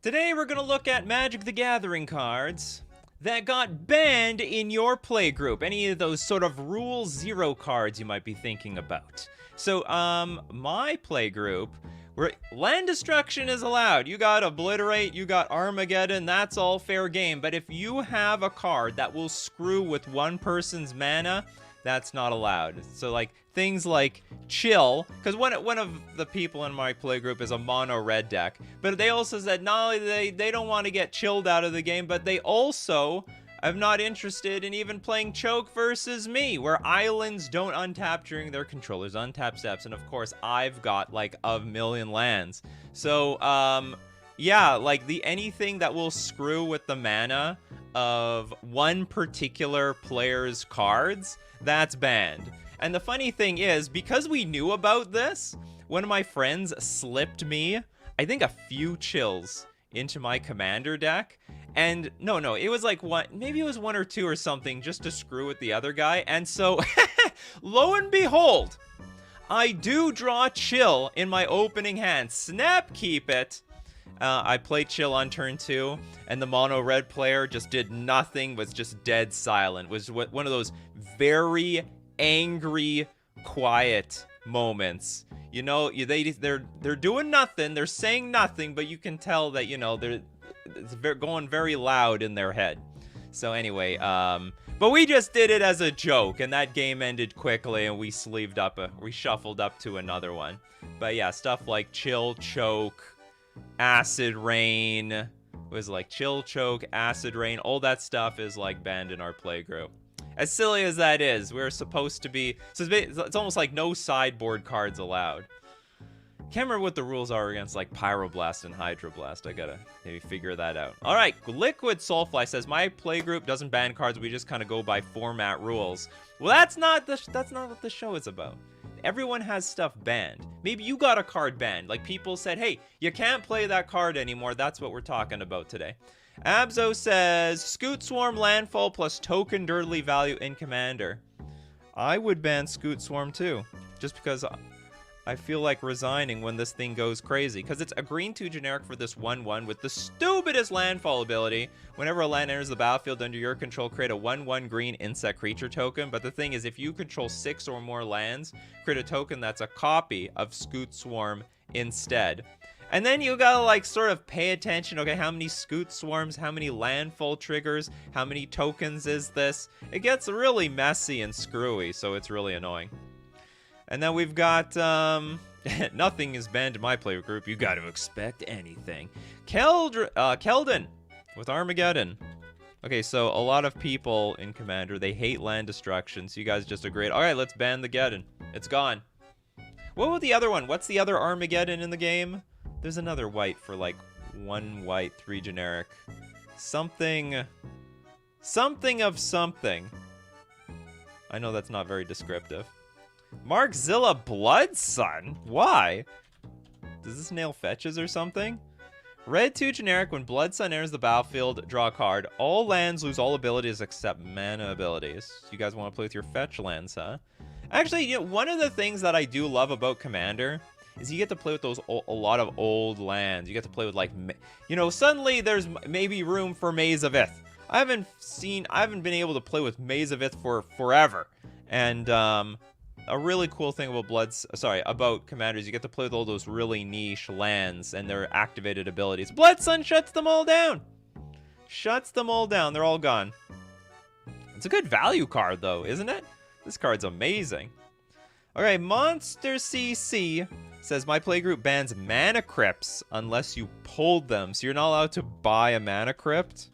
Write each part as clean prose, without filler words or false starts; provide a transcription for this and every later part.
Today we're going to look at Magic the Gathering cards that got banned in your playgroup. Any of those sort of Rule Zero cards you might be thinking about. So, my playgroup, where land destruction is allowed. You got Obliterate, you got Armageddon, that's all fair game. But if you have a card that will screw with one person's mana, that's not allowed. So like things like Chill, because one of the people in my playgroup is a mono red deck, but they also said not only they don't want to get chilled out of the game, but they also are not interested in even playing Choke versus me, where islands don't untap during their controllers untap steps, and of course I've got like a million lands. So yeah, like anything that will screw with the mana of one particular player's cards, that's banned. And the funny thing is, because we knew about this, one of my friends slipped me, I think, a few chills into my commander deck. And no, it was like maybe it was one or two or something, just to screw with the other guy. And so, lo and behold, I do draw Chill in my opening hand. Snap, keep it. I played Chill on turn 2, and the mono red player just did nothing, was just dead silent. Was one of those very angry, quiet moments. You know, they're doing nothing, they're saying nothing, but you can tell that, you know, it's going very loud in their head. So anyway, but we just did it as a joke, and that game ended quickly, and we shuffled up to another one. But yeah, stuff like Chill, Choke, Acid Rain, was like Chill, Choke, Acid Rain, all that stuff is like banned in our playgroup. As silly as that is, we're supposed to be, so it's almost like no sideboard cards allowed. Can't remember what the rules are against like Pyroblast and Hydroblast. I gotta maybe figure that out. All right, Liquid Soulfly says my playgroup doesn't ban cards. We just kind of go by format rules. Well, that's not what the show is about. Everyone has stuff banned. Maybe you got a card banned. Like people said, hey, you can't play that card anymore. That's what we're talking about today. Abzo says, Scoot Swarm landfall plus token dirtly value in Commander. I would ban Scoot Swarm too, just because I feel like resigning when this thing goes crazy. Because it's a green 2 generic for this 1/1 with the stupidest landfall ability. Whenever a land enters the battlefield under your control, create a 1/1 green insect creature token. But the thing is, if you control 6 or more lands, create a token that's a copy of Scoot Swarm instead. And then you gotta like sort of pay attention. Okay, how many Scoot Swarms, how many landfall triggers, how many tokens is this? It gets really messy and screwy, so it's really annoying. And then we've got, nothing is banned in my player group. You gotta expect anything. Keldon with Armageddon. Okay, so a lot of people in Commander, they hate land destruction, so you guys just agreed. All right, let's ban the Geddon. It's gone. What was the other one? What's the other Armageddon in the game? There's another white for like 1 white, 3 generic. Something of something. I know that's not very descriptive. Markzilla Bloodsun? Why? Does this nail fetches or something? Red 2 generic, when Bloodsun enters the battlefield, draw a card. All lands lose all abilities except mana abilities. You guys want to play with your fetch lands, huh? Actually, you know, one of the things that I do love about Commander is you get to play with those a lot of old lands. You get to play with like, you know, suddenly there's maybe room for Maze of Ith. I haven't been able to play with Maze of Ith for forever. And a really cool thing about Commanders, you get to play with all those really niche lands and their activated abilities. Bloodsun shuts them all down. Shuts them all down. They're all gone. It's a good value card though, isn't it? This card's amazing. Okay, Monster CC says my playgroup bans mana crypts unless you pulled them. So you're not allowed to buy a mana crypt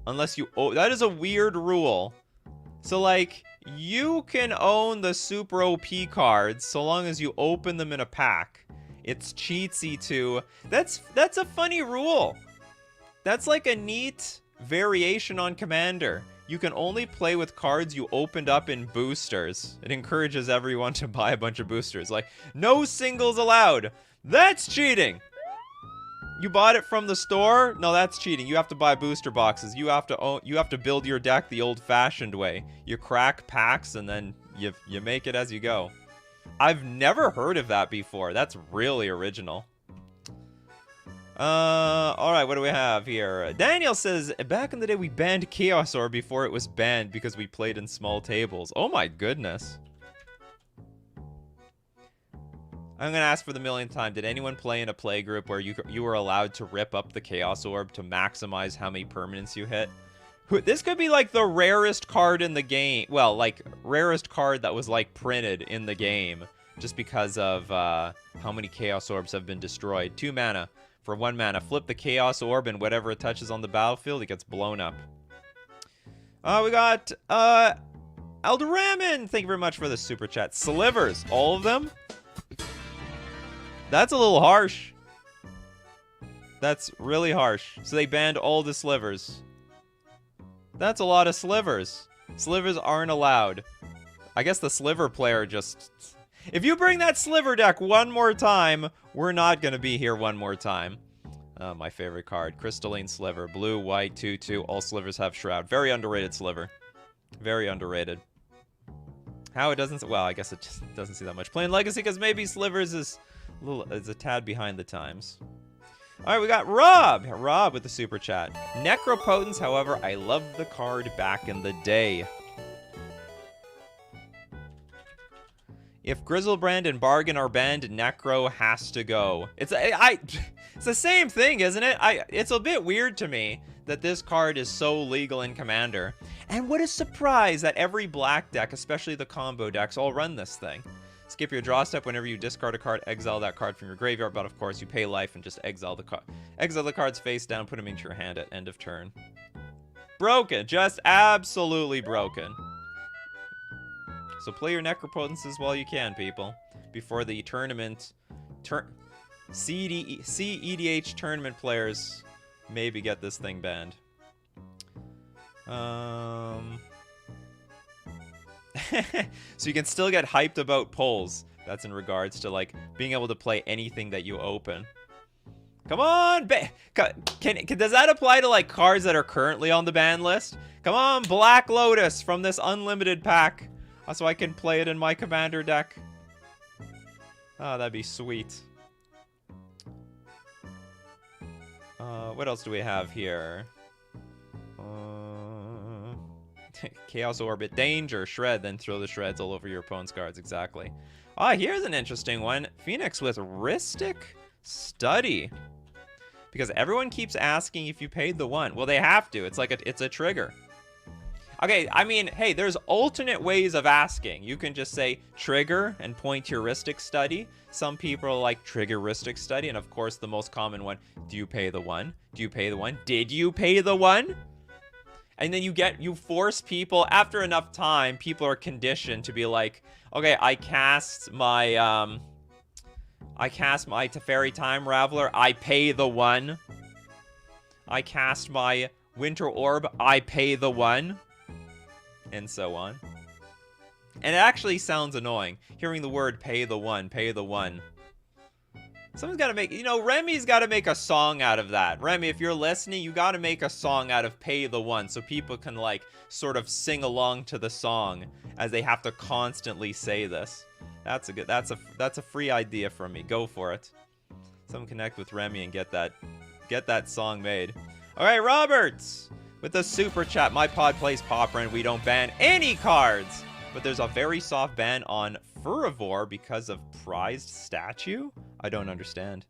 unless you that is a weird rule. So like you can own the super OP cards so long as you open them in a pack. It's cheatsy too. That's a funny rule. That's like a neat variation on Commander. You can only play with cards you opened up in boosters. It encourages everyone to buy a bunch of boosters. Like, no singles allowed. That's cheating. You bought it from the store? No, that's cheating. You have to buy booster boxes. You have to build your deck the old-fashioned way. You crack packs and then you make it as you go. I've never heard of that before. That's really original. All right, what do we have here? Daniel says, back in the day, we banned Chaos Orb before it was banned because we played in small tables. Oh my goodness. I'm gonna ask for the millionth time. Did anyone play in a play group where you were allowed to rip up the Chaos Orb to maximize how many permanents you hit? This could be like the rarest card in the game. Well, like rarest card that was like printed in the game, just because of how many Chaos Orbs have been destroyed. 2 mana. For 1 mana, flip the Chaos Orb and whatever it touches on the battlefield, it gets blown up. We got Aldoramin. Thank you very much for the super chat. Slivers, all of them? That's a little harsh. That's really harsh. So they banned all the slivers. That's a lot of slivers. Slivers aren't allowed. I guess the sliver player just... If you bring that sliver deck one more time, we're not going to be here one more time. My favorite card. Crystalline Sliver. Blue, white, 2/2. All slivers have Shroud. Very underrated sliver. Very underrated. How it doesn't... Well, I guess it just doesn't see that much playing Legacy because maybe slivers is a tad behind the times. All right, we got Rob. Rob with the super chat. Necropotence, however, I loved the card back in the day. If Grizzlebrand and Bargain are banned, Necro has to go. It's the same thing, isn't it? It's a bit weird to me that this card is so legal in Commander. And what a surprise that every black deck, especially the combo decks, all run this thing. Skip your draw step whenever you discard a card, exile that card from your graveyard, but of course you pay life and just exile the card. Exile the cards face down, put them into your hand at end of turn. Broken, just absolutely broken. So play your Necropotences while you can, people, before the tournament, CEDH tournament players maybe get this thing banned. So you can still get hyped about polls. That's in regards to, like, being able to play anything that you open. Come on! Does that apply to, like, cards that are currently on the ban list? Come on, Black Lotus from this unlimited pack. So I can play it in my Commander deck. Oh, that'd be sweet. What else do we have here? Chaos Orbit. Danger. Shred. Then throw the shreds all over your opponent's cards. Exactly. Ah, here's an interesting one. Phoenix with Rhystic Study. Because everyone keeps asking if you paid the 1. Well, they have to. It's like it's a trigger. Okay, I mean, hey, there's alternate ways of asking. You can just say trigger and point to your Rhystic Study. Some people are like trigger Rhystic Study. And of course, the most common one, do you pay the 1? Do you pay the 1? Did you pay the 1? And then you force people, after enough time, people are conditioned to be like, okay, I cast my Teferi Time Raveler, I pay the 1. I cast my Winter Orb, I pay the 1. And so on. And it actually sounds annoying, hearing the word pay the 1, pay the 1. Someone's got to make, you know, Remy's got to make a song out of that. Remy, if you're listening, you got to make a song out of pay the 1 so people can, like, sort of sing along to the song as they have to constantly say this. That's a free idea from me. Go for it. Someone connect with Remy and get that song made. All right, Roberts with the super chat. My pod plays Pauper and we don't ban any cards, but there's a very soft ban on Furivore because of prized statue. I don't understand.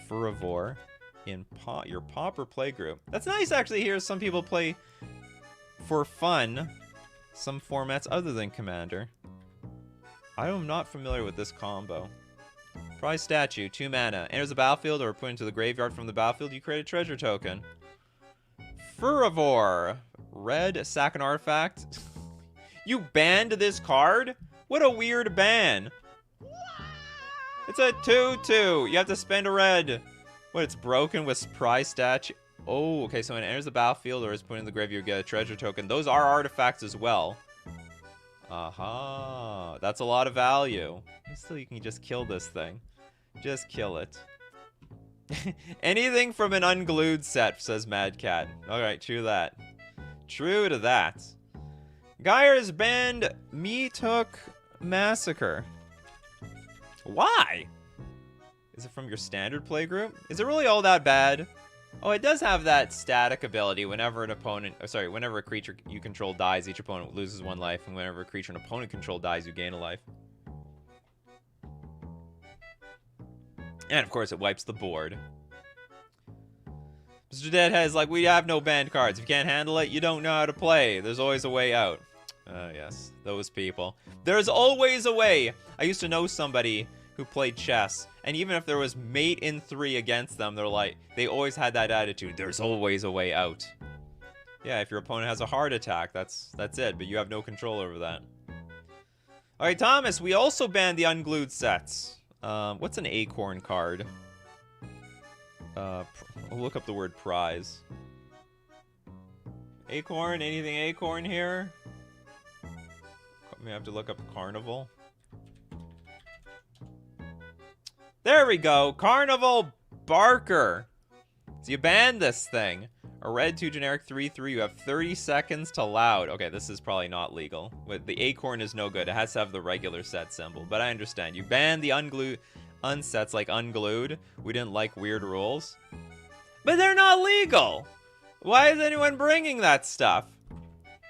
Furivore in your Pauper playgroup. That's nice, actually. Hear some people play for fun some formats other than Commander. I am not familiar with this combo. Prize statue, 2 mana. Enters the battlefield or put into the graveyard from the battlefield. You create a treasure token. Furivore. Red, sack an artifact. You banned this card? What a weird ban. It's a 2/2. You have to spend a red. What, it's broken with prize statue? Oh, okay, so when it enters the battlefield or is put in the graveyard, you get a treasure token. Those are artifacts as well. Aha, that's a lot of value. Still, you can just kill this thing. Just kill it. Anything from an unglued set, says Mad Cat. Alright, true that. True to that. Geyer's banned Me Took Massacre. Why? Is it from your standard playgroup? Is it really all that bad? Oh, it does have that static ability. Whenever an opponent, whenever a creature you control dies, each opponent loses 1 life, and whenever a creature an opponent control dies, you gain a life. And of course, it wipes the board. Mr. Deadhead is like, we have no banned cards. If you can't handle it, you don't know how to play. There's always a way out. Yes, those people. There's always a way. I used to know somebody who played chess, and even if there was mate in 3 against them, they're like, they always had that attitude. There's always a way out. Yeah, if your opponent has a heart attack, that's it, but you have no control over that. All right, Thomas, we also banned the unglued sets. What's an acorn card? I'll look up the word prize. Acorn, anything acorn here? We have to look up Carnival. There we go, Carnival Barker. So you ban this thing. A red 2 generic 3/3. You have 30 seconds to loud. Okay, this is probably not legal. But the acorn is no good. It has to have the regular set symbol. But I understand. You ban the unsets like unglued. We didn't like weird rules. But they're not legal. Why is anyone bringing that stuff?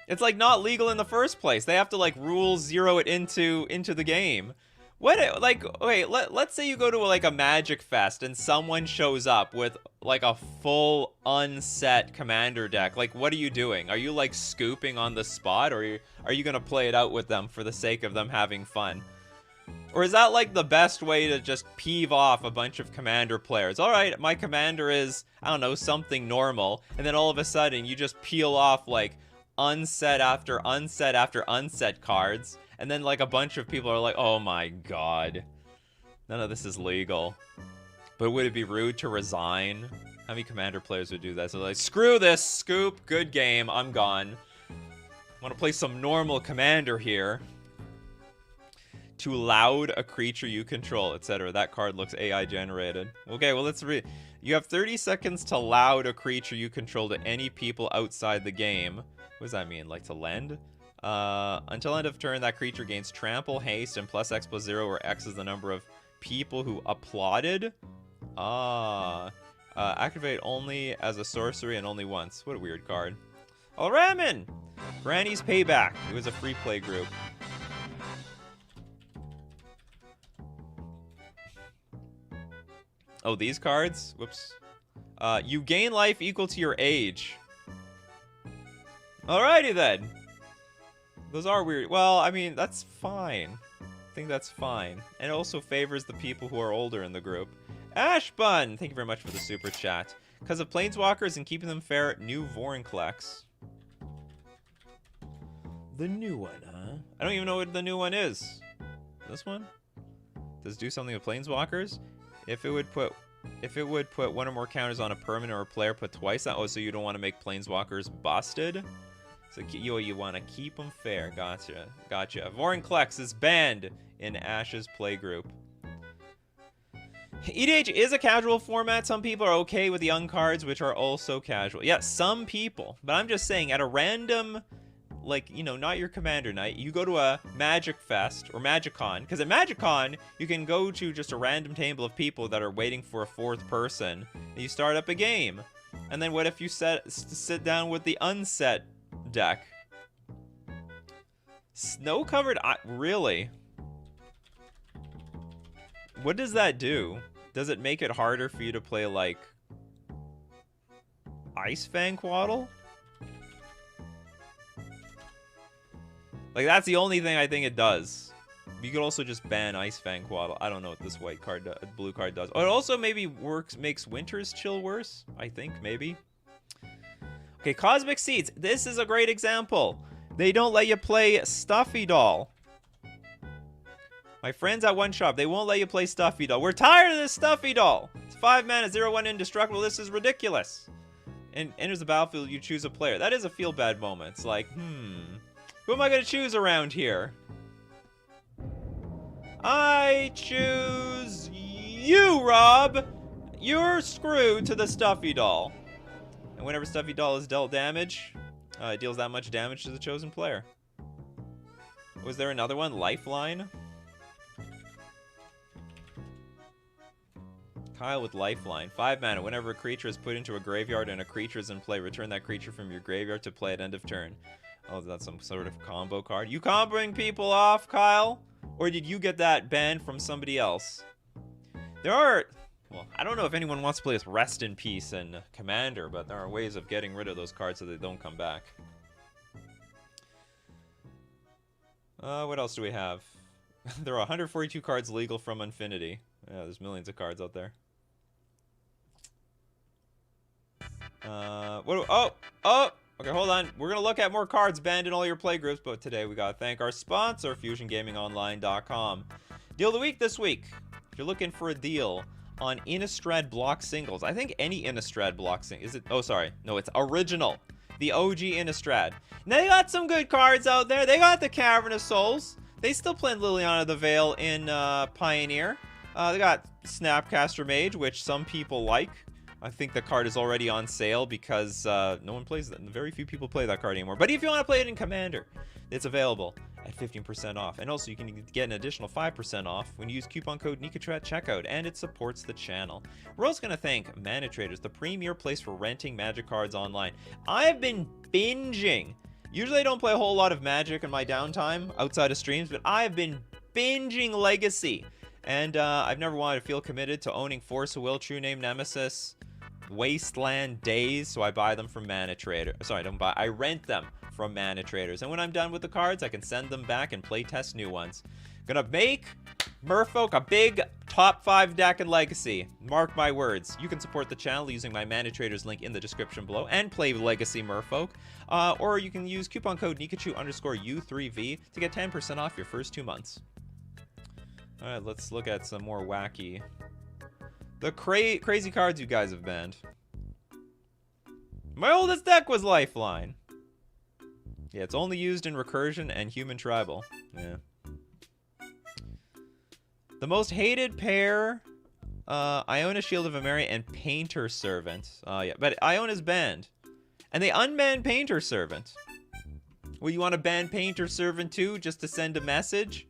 It's like not legal in the first place. They have to like rule zero it into the game. What, like, wait, let's say you go to like a Magic Fest and someone shows up with like a full unset commander deck. Like, what are you doing? Are you like scooping on the spot, or are you gonna play it out with them for the sake of them having fun? Or is that like the best way to just peeve off a bunch of commander players? All right, my commander is, I don't know, something normal, and then all of a sudden you just peel off like unset after unset after unset cards. And then, like, a bunch of people are like, oh my god. None of this is legal. But would it be rude to resign? How many commander players would do that? So they're like, screw this, Scoop, good game, I'm gone. I want to play some normal commander here. To loud a creature you control, etc. That card looks AI generated. Okay, well, let's read. You have 30 seconds to loud a creature you control to any people outside the game. What does that mean? Like, to lend? Until end of turn, that creature gains trample, haste, and plus X+0, where X is the number of people who applauded. Activate only as a sorcery and only once. What a weird card. Oh, Ramen! Granny's Payback. It was a free play group. Oh, these cards? Whoops. You gain life equal to your age. Alrighty then. Those are weird. Well, I mean, that's fine. I think that's fine. And it also favors the people who are older in the group. Ashbun! Thank you very much for the super chat. Because of Planeswalkers and keeping them fair, new Vorinclex. The new one, huh? I don't even know what the new one is. This one? Does it do something with Planeswalkers? If it would put one or more counters on a permanent or a player, put twice that. Oh, so you don't want to make Planeswalkers busted? So you want to keep them fair. Gotcha. Gotcha. Vorinclex is banned in Ash's playgroup. EDH is a casual format. Some people are okay with the young cards, which are also casual. Yeah, some people. But I'm just saying, at a random, like, you know, not your commander night, you go to a Magic Fest or MagicCon. Because at MagicCon, you can go to just a random table of people that are waiting for a 4th person. And you start up a game. And then what if you sit down with the unset deck? Snow covered? Really? What does that do? Does it make it harder for you to play like Ice Fang Quaddle? Like, that's the only thing I think it does. You could also just ban Ice Fang Quaddle. I don't know what this blue card does. Oh, it also maybe makes Winter's Chill worse. I think maybe. Okay, Cosmic Seeds. This is a great example. They don't let you play Stuffy Doll. My friends at One Shop, they won't let you play Stuffy Doll. We're tired of this Stuffy Doll. It's 5 mana, 0/1 indestructible. This is ridiculous. And enters the battlefield, you choose a player. That is a feel-bad moment. It's like, who am I going to choose around here? I choose you, Rob. You're screwed to the Stuffy Doll. And whenever Stuffy Doll is dealt damage, it deals that much damage to the chosen player. Was there another one? Lifeline? Kyle with Lifeline. 5 mana. Whenever a creature is put into a graveyard and a creature is in play, return that creature from your graveyard to play at end of turn. Oh, that's some sort of combo card. You comboing people off, Kyle? Or did you get that banned from somebody else? There are... Well, I don't know if anyone wants to play with Rest in Peace and Commander, but there are ways of getting rid of those cards so they don't come back. What else do we have? There are 142 cards legal from Infinity. Yeah, there's millions of cards out there. Okay, hold on. We're going to look at more cards banned in all your playgroups, but today we got to thank our sponsor, FusionGamingOnline.com. Deal of the week this week. If you're looking for a deal on Innistrad block singles, I think any Innistrad block single, is it? Oh, sorry. No, it's original. The OG Innistrad. Now, they got some good cards out there. They got the Cavern of Souls. They still play Liliana the Veil in Pioneer. They got Snapcaster Mage, which some people like. I think the card is already on sale because no one plays that. Very few people play that card anymore. But if you want to play it in Commander, it's available at 15% off. And also, you can get an additional 5% off when you use coupon code Nikachu at checkout, and it supports the channel. We're also going to thank Mana Traders, the premier place for renting Magic cards online. I have been binging. Usually, I don't play a whole lot of Magic in my downtime outside of streams, but I have been binging Legacy. And I've never wanted to feel committed to owning Force of Will, True Name Nemesis, Wasteland Days, so I buy them from Mana Trader. Sorry, I don't buy. I rent them from Mana Traders, and when I'm done with the cards, I can send them back and play test new ones. Gonna make Merfolk a big top 5 deck in Legacy. Mark my words. You can support the channel using my Mana Traders link in the description below and play Legacy Merfolk, or you can use coupon code Nikachu_U3V to get 10% off your first 2 months. All right, let's look at some more wacky. The crazy cards you guys have banned. My oldest deck was Lifeline. Yeah, it's only used in Recursion and Human Tribal. Yeah. The most hated pair, Iona Shield of Emery and Painter Servant. Yeah, but Iona's banned. And they unbanned Painter Servant. Well, you want to ban Painter Servant too, just to send a message?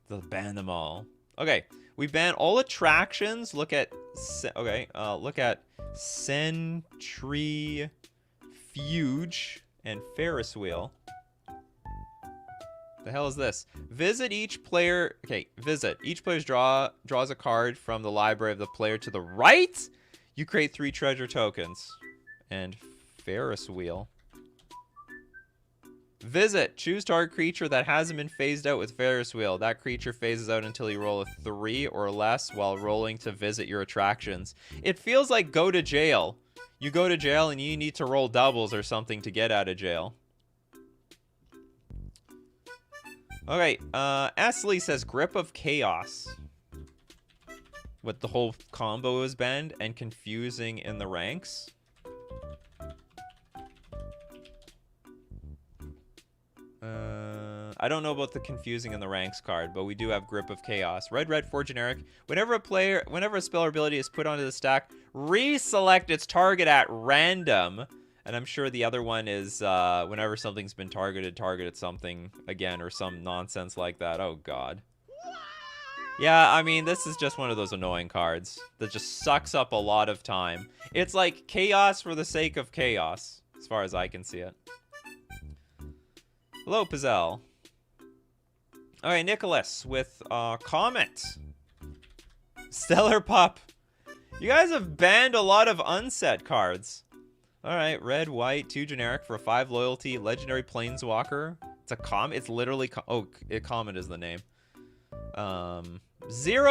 They'll ban them all. Okay. We ban all attractions. Look at Centrifuge and Ferris Wheel. The hell is this? Visit each player. Okay, visit. Each player draws a card from the library of the player to the right. You create 3 treasure tokens. And Ferris Wheel. Visit. Choose target creature that hasn't been phased out with Ferris Wheel. That creature phases out until you roll a 3 or less while rolling to visit your attractions. It feels like go to jail. You go to jail and you need to roll doubles or something to get out of jail. Okay, Astley says Grip of Chaos. What, the whole combo is banned and confusing in the ranks? I don't know about the confusing in the ranks card, but we do have Grip of Chaos. Red, 4 generic. Whenever a spell or ability is put onto the stack, reselect its target at random. And I'm sure the other one is whenever something's been targeted, target something again or some nonsense like that. Oh, God. Yeah, I mean, this is just one of those annoying cards that just sucks up a lot of time. It's like chaos for the sake of chaos, as far as I can see it. Hello, Pizzelle. All right, Nicholas with Comet. Stellar Pup. You guys have banned a lot of unset cards. All right, red, white, 2 generic for a 5 loyalty, legendary planeswalker. It's a Comet. It's literally... Comet is the name. 0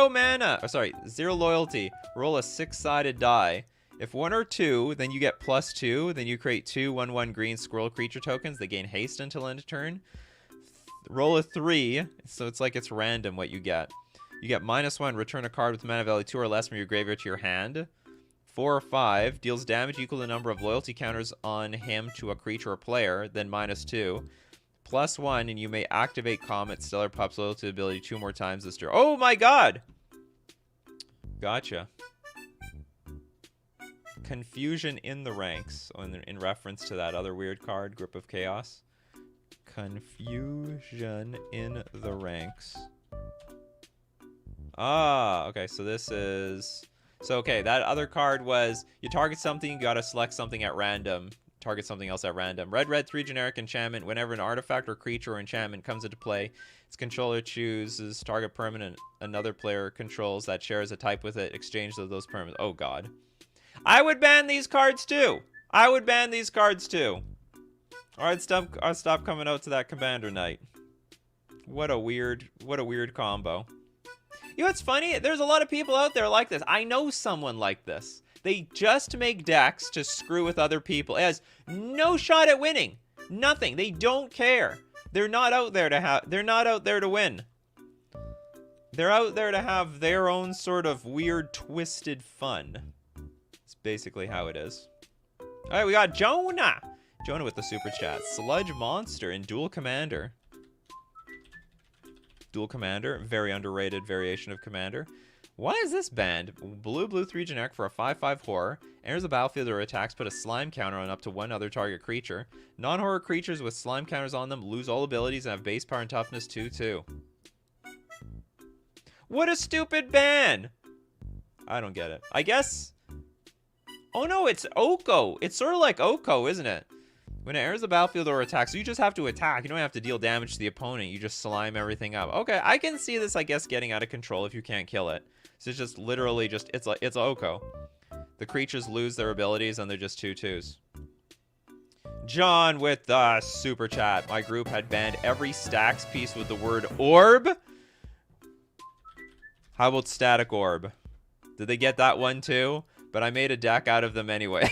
mana. Oh, sorry, 0 loyalty. Roll a 6-sided die. If 1 or 2, then you get +2. Then you create 2 1/1 green squirrel creature tokens. They gain haste until end of turn. Roll a 3, so it's like it's random what you get. You get -1. Return a card with mana value 2 or less from your graveyard to your hand. 4 or 5 deals damage equal to the number of loyalty counters on him to a creature or player. Then -2. +1, and you may activate Comet Stellar Pup's loyalty ability 2 more times this turn. Oh my God! Gotcha. Confusion in the ranks, in reference to that other weird card, Grip of Chaos. Confusion in the ranks. Ah, okay, so this is So, okay, that other card was you target something, you gotta select something at random. Target something else at random. Red, 3 generic enchantment. Whenever an artifact or creature or enchantment comes into play, its controller chooses target permanent another player controls that shares a type with it. Exchange those permanents. Oh, God. I would ban these cards, too. I would ban these cards, too. Or I'd stop coming out to that commander night. What a weird combo. You know what's funny? There's a lot of people out there like this. I know someone like this. They just make decks to screw with other people. It has no shot at winning. Nothing. They don't care. They're not out there to win. They're out there to have their own sort of weird, twisted fun. It's basically how it is. All right, we got Jonah. Jonah with the super chat. Sludge Monster in Dual Commander. Dual Commander. Very underrated variation of Commander. Why is this banned? Blue 3 generic for a 5/5 horror. Enters the battlefield or attacks, put a slime counter on up to one other target creature. Non-horror creatures with slime counters on them lose all abilities and have base power and toughness 2/2. What a stupid ban! I don't get it. I guess... Oh no, it's Oko. It's sort of like Oko, isn't it? When it enters the battlefield or attacks, so you just have to attack. You don't have to deal damage to the opponent. You just slime everything up. Okay, I can see this, I guess, getting out of control if you can't kill it. So it's just literally just, it's Oko. The creatures lose their abilities and they're just 2/2s. John with the super chat. My group had banned every stacks piece with the word orb. How about static orb? Did they get that one too? But I made a deck out of them anyway.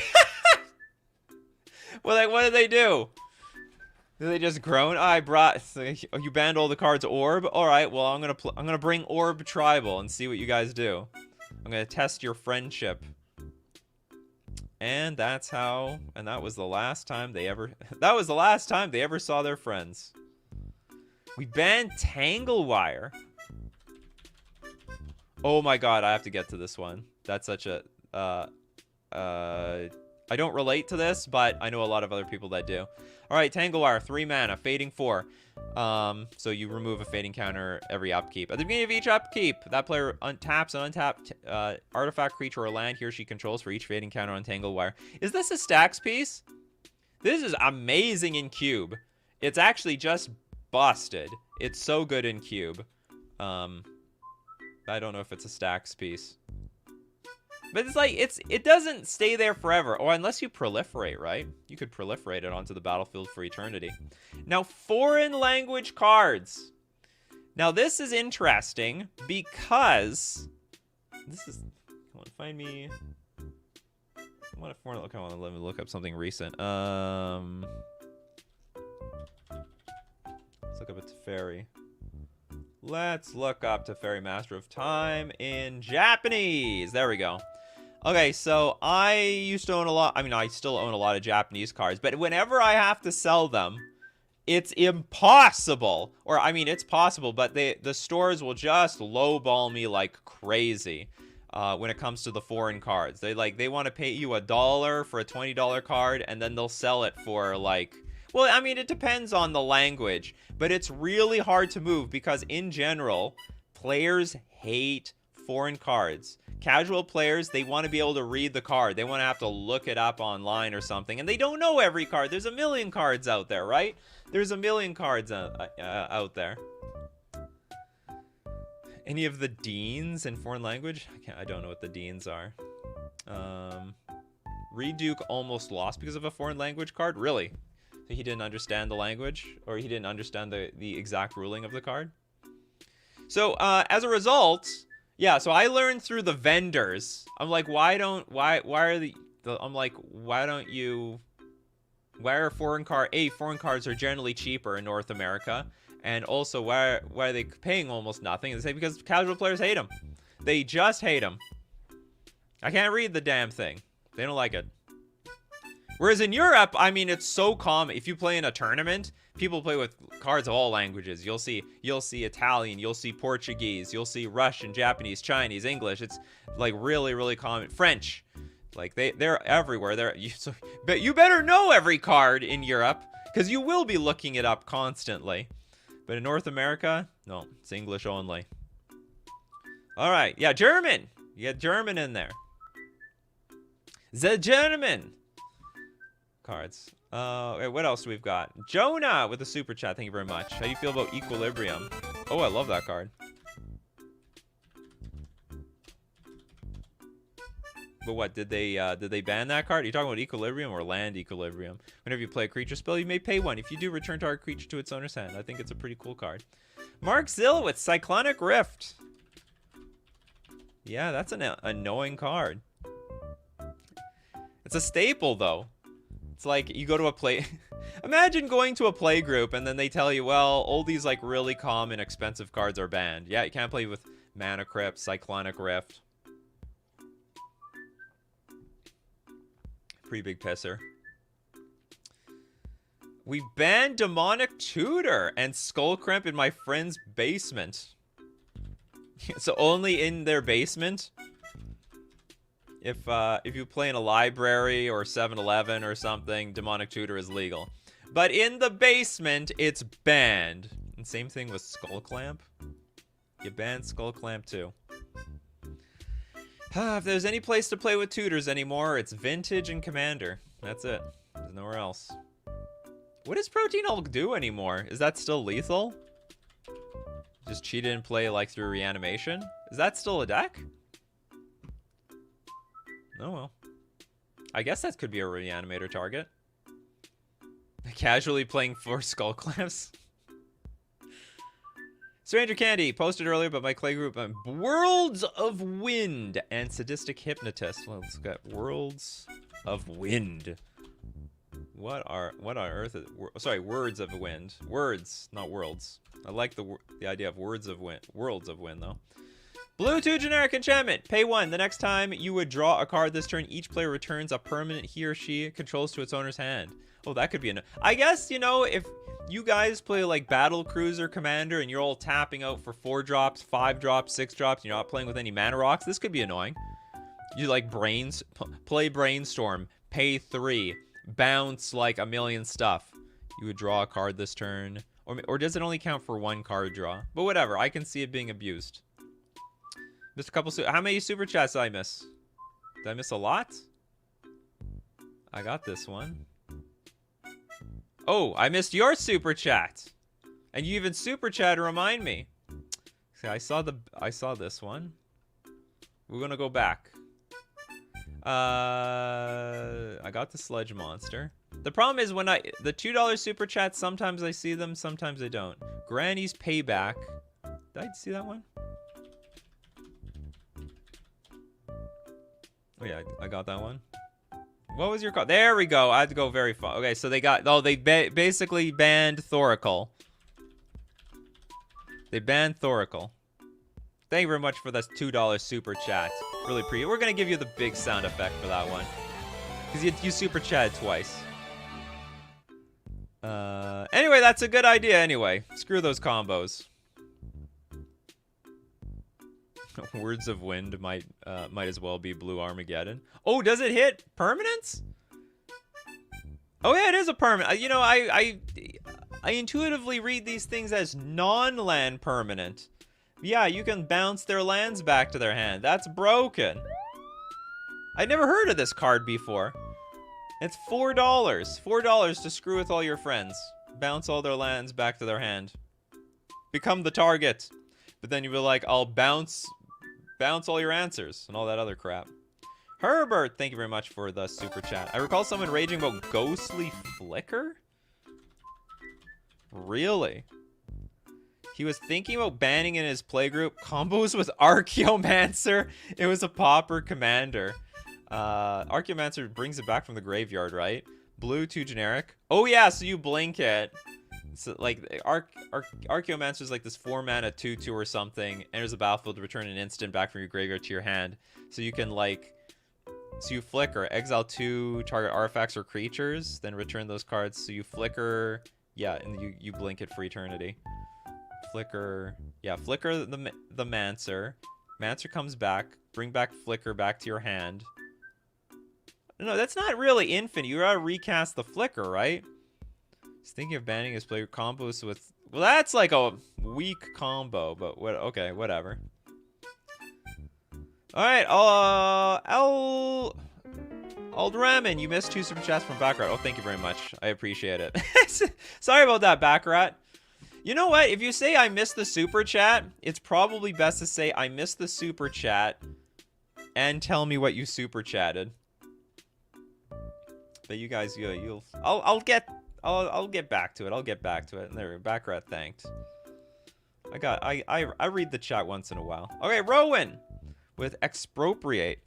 Well, like, what did they do? Did they just groan? You banned all the cards orb? All right, well, I'm gonna bring orb tribal and see what you guys do. I'm gonna test your friendship. And that's how, and that was the last time they ever saw their friends. We banned Tanglewire. Oh my God, I have to get to this one. That's such a, I don't relate to this, but I know a lot of other people that do. All right, Tanglewire, 3 mana, fading 4. So you remove a fading counter every upkeep. At the beginning of each upkeep, that player taps an untapped artifact, creature, or land he or she controls for each fading counter on Tanglewire. Is this a stacks piece? This is amazing in Cube. It's actually just busted. It's so good in Cube. I don't know if it's a stacks piece. But it's like, it doesn't stay there forever. Or unless you proliferate, right? You could proliferate it onto the battlefield for eternity. Now, foreign language cards. Now, this is interesting because... This is... Come on, find me... Let me look up something recent. Let's look up a Teferi. Let's look up Teferi Master of Time in Japanese. There we go. Okay, so I used to own a lot. I mean, I still own a lot of Japanese cards, but whenever I have to sell them, it's impossible. Or, I mean, it's possible, but the stores will just lowball me like crazy when it comes to the foreign cards. They want to pay you $1 for a $20 card, and then they'll sell it for like... Well, I mean, it depends on the language, but it's really hard to move because in general, players hate foreign cards. Casual players, they want to be able to read the card. They want to have to look it up online or something, and they don't know every card. There's a million cards out there, right? There's a million cards out there. Any of the deans in foreign language? I don't know what the deans are. Reduke almost lost because of a foreign language card? Really? So he didn't understand the language, or he didn't understand the exact ruling of the card. So as a result, yeah. So I learned through the vendors. I'm like, why are foreign cards are generally cheaper in North America, and also why are they paying almost nothing? And they say because casual players hate them. They just hate them. I can't read the damn thing. They don't like it. Whereas in Europe, I mean, it's so common. If you play in a tournament, people play with cards of all languages. You'll see Italian, you'll see Portuguese, you'll see Russian, Japanese, Chinese, English. It's like really, really common. French, like they're everywhere. But you better know every card in Europe because you will be looking it up constantly. But in North America, no, it's English only. All right, yeah, German. You get German in there. The German cards. Okay, what else do we've got? Jonah with a super chat. Thank you very much. How do you feel about Equilibrium? Oh, I love that card. But what, did they ban that card? Are you talking about Equilibrium or Land Equilibrium? Whenever you play a creature spell, you may pay one. If you do, return target creature to its owner's hand. I think it's a pretty cool card. Mark Zill with Cyclonic Rift. Yeah, that's an annoying card. It's a staple, though. It's like you go to a play... Imagine going to a play group and then they tell you, well, all these like really common, expensive cards are banned. Yeah, you can't play with Mana Crypt, Cyclonic Rift. Pretty big pisser. We banned Demonic Tutor and Skullcramp in my friend's basement. So only in their basement? If you play in a library or 7-Eleven or something, Demonic Tutor is legal. But in the basement, it's banned. And same thing with Skullclamp. You banned Skullclamp too. If there's any place to play with tutors anymore, it's Vintage and Commander. That's it. There's nowhere else. What does Protein Hulk do anymore? Is that still lethal? Just cheat and play like through reanimation? Is that still a deck? Oh well. I guess that could be a reanimator target. Casually playing 4 skull clamps. Stranger Candy posted earlier about my clay group Worlds of Wind and Sadistic Hypnotist. Well, let's get Worlds of Wind. What on earth is sorry, Words of Wind. Words, not worlds. I like the idea of Words of Wind. Worlds of Wind though. Blue 2 generic enchantment. Pay 1. The next time you would draw a card this turn, each player returns a permanent he or she controls to its owner's hand. Oh, that could be I guess, you know, if you guys play like Battle Cruiser Commander and you're all tapping out for 4 drops, 5 drops, 6 drops, you're not playing with any mana rocks, this could be annoying. You like play Brainstorm, pay 3, bounce like a million stuff. You would draw a card this turn. Or does it only count for 1 card draw? But whatever, I can see it being abused. Missed a couple. How many super chats did I miss? Did I miss a lot? I got this one. Oh, I missed your super chat, and you even super chat to remind me. See, I saw this one. We're gonna go back. I got the Sludge Monster. The problem is when the $2 super chats, sometimes I see them, sometimes I don't. Granny's Payback. Did I see that one? Oh yeah, I got that one. What was your call? There we go. I had to go very far. Okay, so they got... Oh, they basically banned Thoracle. They banned Thoracle. Thank you very much for this $2 super chat. Really appreciate it. We're going to give you the big sound effect for that one. Because you super chatted twice. Anyway, that's a good idea anyway. Screw those combos. Words of Wind might as well be Blue Armageddon. Oh, does it hit permanents? Oh yeah, it is a permanent. You know, I intuitively read these things as non-land permanent. Yeah, you can bounce their lands back to their hand. That's broken. I'd never heard of this card before. It's $4. $4 to screw with all your friends. Bounce all their lands back to their hand. Become the target. But then you'll be like, I'll bounce all your answers and all that other crap. Herbert, thank you very much for the super chat. I recall someone raging about Ghostly Flicker? Really? He was thinking about banning in his playgroup combos with Archaeomancer. It was a pauper commander. Archaeomancer brings it back from the graveyard, right? Blue 2 generic. Oh yeah, so you blink it. So like Archaeomancer is like this 4-mana 2/2 or something, enters the battlefield to return an instant back from your graveyard to your hand. So you can like, so you flicker, exile 2 target artifacts or creatures, then return those cards. So you flicker, yeah, and you blink it for eternity. Flicker, yeah, flicker the Mancer. Mancer comes back, bring back flicker back to your hand. No, that's not really infinite. You gotta recast the flicker, right? He's thinking of banning his player combos with... Well, that's like a weak combo, but what? Okay, whatever. All right, Aldraman, you missed 2 super chats from Backrat. Oh, thank you very much. I appreciate it. Sorry about that, Backrat. You know what? If you say I missed the super chat, it's probably best to say I missed the super chat and tell me what you super chatted. But you guys, I'll get back to it. I'll get back to it. And there, Backrat thanked. I read the chat once in a while. Okay, Rowan with expropriate.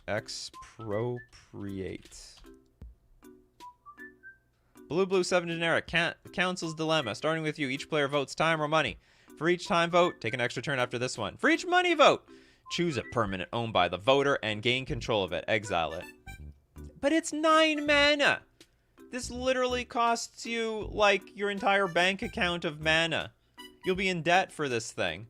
Blue 7 generic. Council's dilemma. Starting with you. Each player votes time or money. For each time vote, take an extra turn after this one. For each money vote, choose a permanent owned by the voter and gain control of it. Exile it. But it's 9 mana. This literally costs you, like, your entire bank account of mana. You'll be in debt for this thing.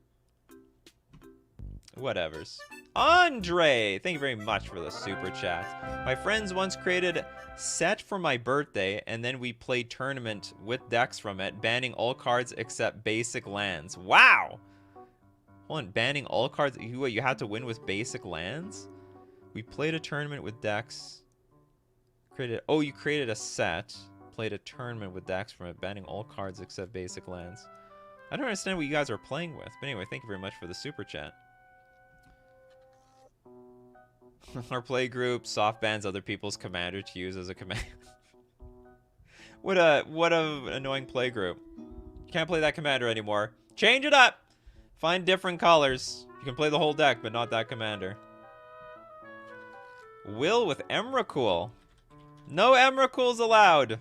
Whatevers. Andre, thank you very much for the super chat. My friends once created a set for my birthday, and then we played tournament with decks from it, banning all cards except basic lands. Wow! Hold on, banning all cards? You had to win with basic lands? We played a tournament with decks. You created a set. Played a tournament with decks from it, banning all cards except basic lands. I don't understand what you guys are playing with. But anyway, thank you very much for the super chat. Our play group soft bans other people's commander to use as a command. What a annoying play group. You can't play that commander anymore. Change it up. Find different colors. You can play the whole deck, but not that commander. Will with Emrakul. No Emrakuls allowed.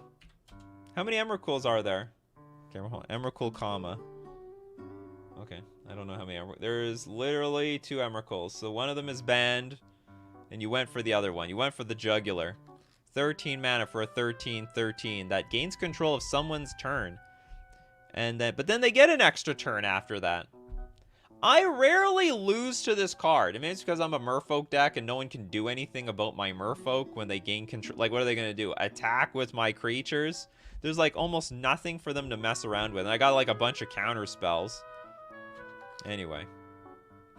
How many Emrakuls are there? Okay, Emrakul, comma. Okay, I don't know how many there's literally 2 Emrakuls. So one of them is banned, and you went for the other one. You went for the jugular. 13 mana for a 13/13 that gains control of someone's turn. But then they get an extra turn after that. I rarely lose to this card. I mean, it's because I'm a merfolk deck and no one can do anything about my merfolk when they gain control. Like, what are they going to do? Attack with my creatures? There's, like, almost nothing for them to mess around with. And I got, like, a bunch of counter spells. Anyway.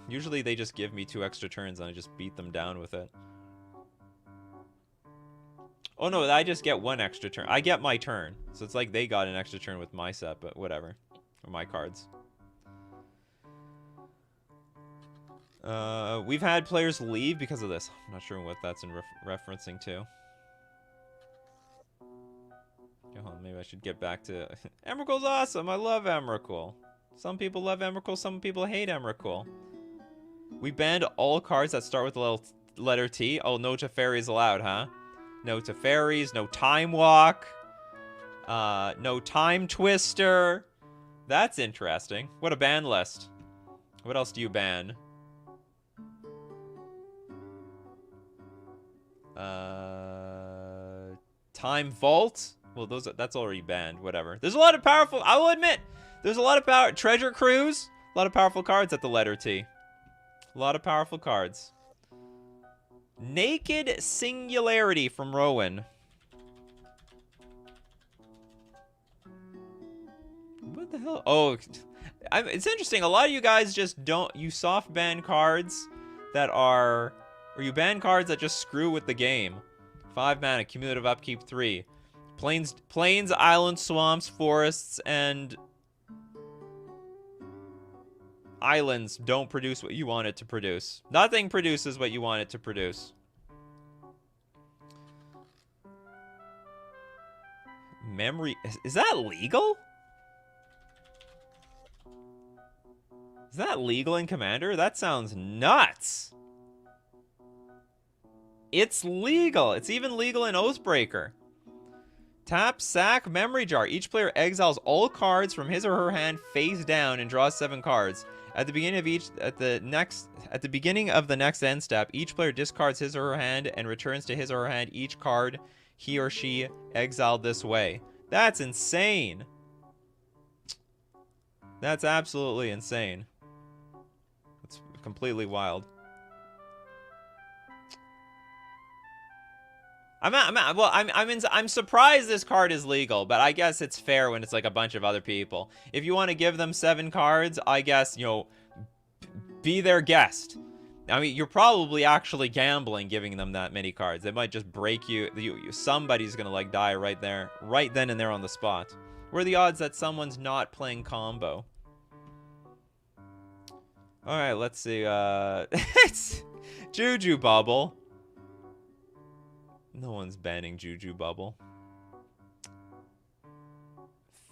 Usually they just give me 2 extra turns and I just beat them down with it. Oh, no, I just get 1 extra turn. I get my turn. So it's like they got an extra turn with my set, but whatever. Or my cards. We've had players leave because of this. I'm not sure what that's in referencing to. Okay, hold on, maybe I should get back to... Emrakul's awesome! I love Emrakul. Some people love Emrakul, some people hate Emrakul. We banned all cards that start with the letter T. Oh, no Teferis allowed, huh? No Teferis, no Time Walk. No Time Twister. That's interesting. What a ban list. What else do you ban? Time Vault. Well, that's already banned. Whatever. There's a lot of powerful. I will admit, there's a lot of power. Treasure Cruise. A lot of powerful cards at the letter T. A lot of powerful cards. Naked Singularity from Rowan. What the hell? Oh, it's interesting. A lot of you guys just don't. You soft ban cards that are. Or you ban cards that just screw with the game. 5 mana, cumulative upkeep 3. Plains, islands, swamps, forests, and islands don't produce what you want it to produce. Nothing produces what you want it to produce. Memory... Is that legal? Is that legal in Commander? That sounds nuts. It's legal. It's even legal in Oathbreaker. Tap, sack, memory jar. Each player exiles all cards from his or her hand face down and draws 7 cards. At the beginning of the next end step, each player discards his or her hand and returns to his or her hand each card he or she exiled this way. That's insane. That's absolutely insane. It's completely wild. I'm surprised this card is legal, but I guess it's fair when it's like a bunch of other people. If you want to give them 7 cards, I guess, you know, be their guest. I mean, you're probably actually gambling giving them that many cards. They might just break you. Somebody's gonna like die right there, right then and there on the spot. What are the odds that someone's not playing combo? All right, let's see. It's Juju Bubble. No one's banning Juju Bubble.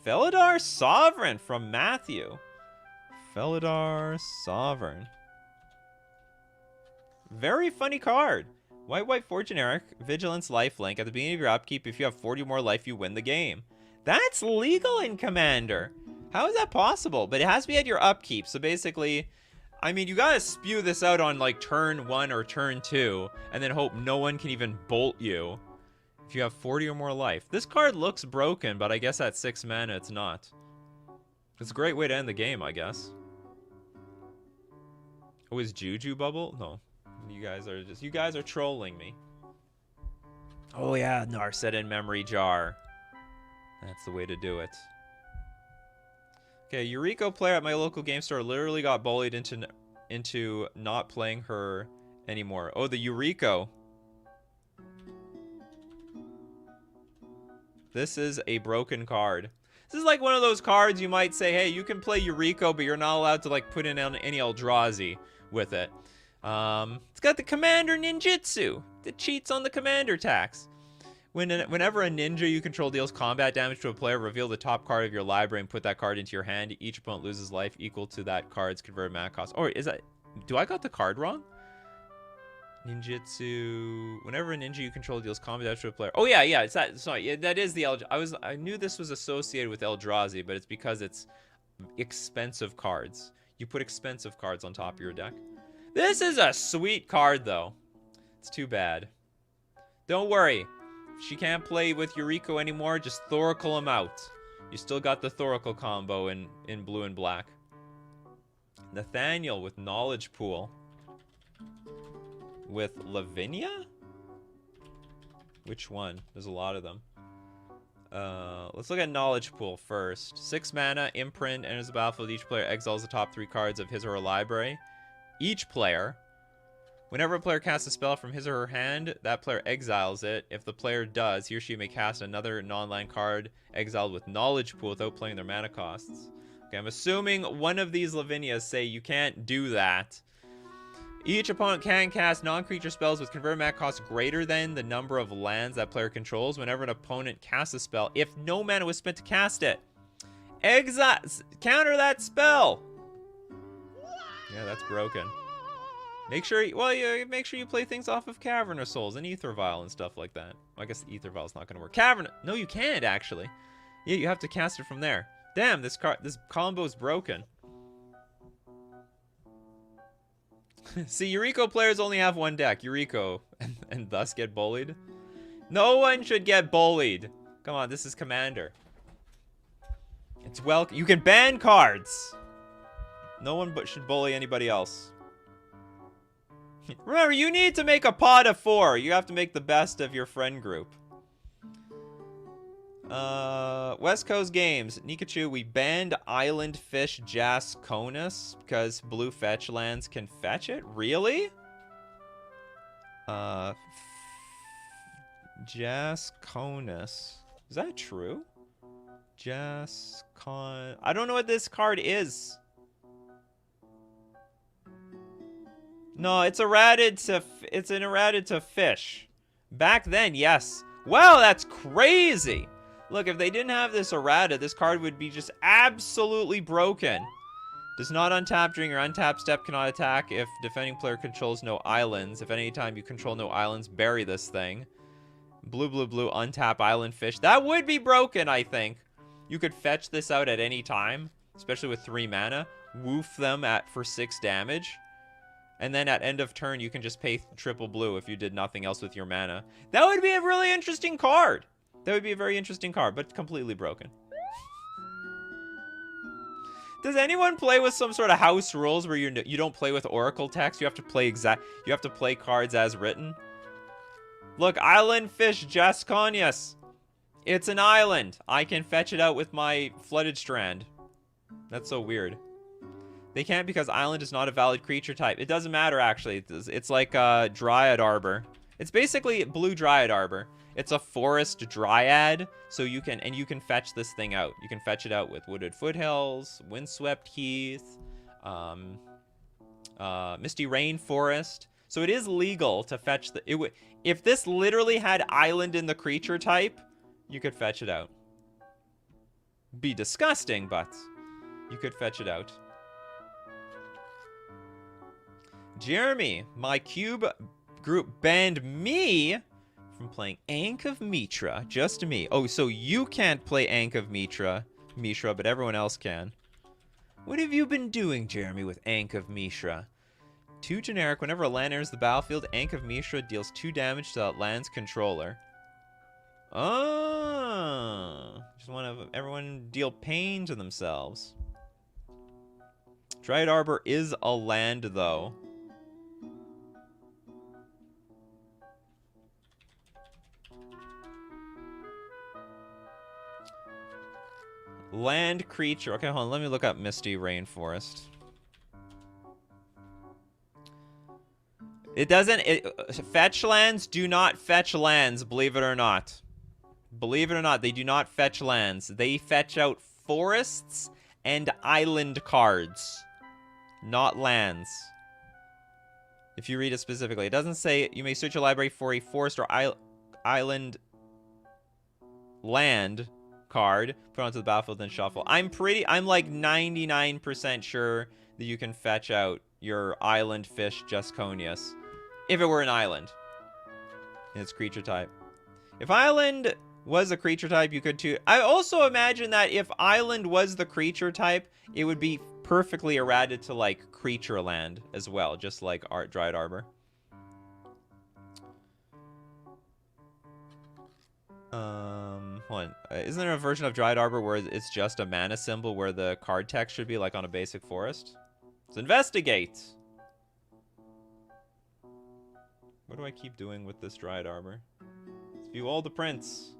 Felidar Sovereign from Matthew. Felidar Sovereign. Very funny card. White, 4 generic. Vigilance, lifelink. At the beginning of your upkeep, if you have 40 more life, you win the game. That's legal in Commander. How is that possible? But it has to be at your upkeep. So basically, I mean, you gotta spew this out on like turn 1 or turn 2, and then hope no one can even bolt you if you have 40 or more life. This card looks broken, but I guess at 6 mana, it's not. It's a great way to end the game, I guess. Oh, is Juju Bubble? No. You guys are trolling me. Oh yeah, Narset in memory jar. That's the way to do it. Okay, Yuriko player at my local game store literally got bullied into not playing her anymore. Oh, the Yuriko. This is a broken card. This is like one of those cards you might say, hey, you can play Yuriko, but you're not allowed to like put in any Eldrazi with it. It's got the Commander Ninjutsu that cheats on the Commander tax. Whenever a ninja you control deals combat damage to a player, reveal the top card of your library and put that card into your hand. Each opponent loses life equal to that card's converted mana cost. Or is that... Do I got the card wrong? Ninjutsu... Whenever a ninja you control deals combat damage to a player... Oh, yeah, it's that... Sorry, yeah, that is the Eldrazi. I knew this was associated with Eldrazi, but it's because it's expensive cards. You put expensive cards on top of your deck. This is a sweet card, though. It's too bad. Don't worry. If she can't play with Yuriko anymore, just Thoracle him out. You still got the Thoracle combo in blue and black. Nathaniel with Knowledge Pool. With Lavinia? Which one? There's a lot of them. Let's look at Knowledge Pool first. 6 mana, imprint, enters the battlefield. Each player exiles the top 3 cards of his or her library. Each player. Whenever a player casts a spell from his or her hand, that player exiles it. If the player does, he or she may cast another non-land card exiled with Knowledge Pool without playing their mana costs. Okay, I'm assuming one of these Lavinias say you can't do that. Each opponent can cast non-creature spells with converted mana cost greater than the number of lands that player controls. Whenever an opponent casts a spell, if no mana was spent to cast it, counter that spell. Yeah, that's broken. Make sure you play things off of Cavern of Souls and Aether Vial and stuff like that. I guess the Aether Vial is not going to work. Cavern... No, you can't, actually. Yeah, you have to cast it from there. Damn, this combo is broken. See, Yuriko players only have one deck, Yuriko, and thus get bullied. No one should get bullied. Come on, this is Commander. It's you can ban cards. No one should bully anybody else. Remember, you need to make a pot of 4. You have to make the best of your friend group. West Coast Games. Nikachu, we banned Island Fish Jasconus because blue fetch lands can fetch it? Really? Jasconus. Is that true? I don't know what this card is. No, it's an errated to fish. Back then, yes. Wow, that's crazy. Look, if they didn't have this errata, this card would be just absolutely broken. Does not untap during your untap step, cannot attack if defending player controls no islands. If any time you control no islands, bury this thing. Blue, untap island fish. That would be broken, I think. You could fetch this out at any time, especially with 3 mana. Woof them for 6 damage. And then at end of turn, you can just pay triple blue if you did nothing else with your mana. That would be a really interesting card. That would be a very interesting card, but completely broken. Does anyone play with some sort of house rules where you don't play with Oracle text? You have to play cards as written. Look, Island Fish Jasconus. It's an island. I can fetch it out with my Flooded Strand. That's so weird. They can't because island is not a valid creature type. It doesn't matter, actually. It's like Dryad Arbor. It's basically blue Dryad Arbor. It's a forest dryad, so you can fetch this thing out. You can fetch it out with Wooded Foothills, Windswept Heath, Misty Rainforest. So it is legal to fetch if this literally had island in the creature type, you could fetch it out. Be disgusting, but you could fetch it out. Jeremy, my cube group banned me from playing Ankh of Mitra. Just me. Oh, so you can't play Ankh of Mishra, but everyone else can. What have you been doing, Jeremy, with Ankh of Mishra? 2 generic. Whenever a land enters the battlefield, Ankh of Mishra deals 2 damage to that land's controller. Oh. Just want to everyone deal pain to themselves. Dryad Arbor is a land, though. Land creature. Okay, hold on. Let me look up Misty Rainforest. It doesn't... fetch lands do not fetch lands, believe it or not. Believe it or not, they do not fetch lands. They fetch out forests and island cards. Not lands. If you read it specifically. It doesn't say you may search your library for a forest or island land card, put onto the battlefield, then shuffle. I'm like 99% sure that you can fetch out your island fish Justconius if it were an island in its creature type. If island was a creature type, you could too. I also imagine that if island was the creature type, it would be perfectly errated to like creature land as well, just like Dryad Arbor. Hold on. Isn't there a version of Dryad Arbor where it's just a mana symbol where the card text should be like on a basic forest? Let's investigate. What do I keep doing with this Dryad Arbor? Let's view all the prints.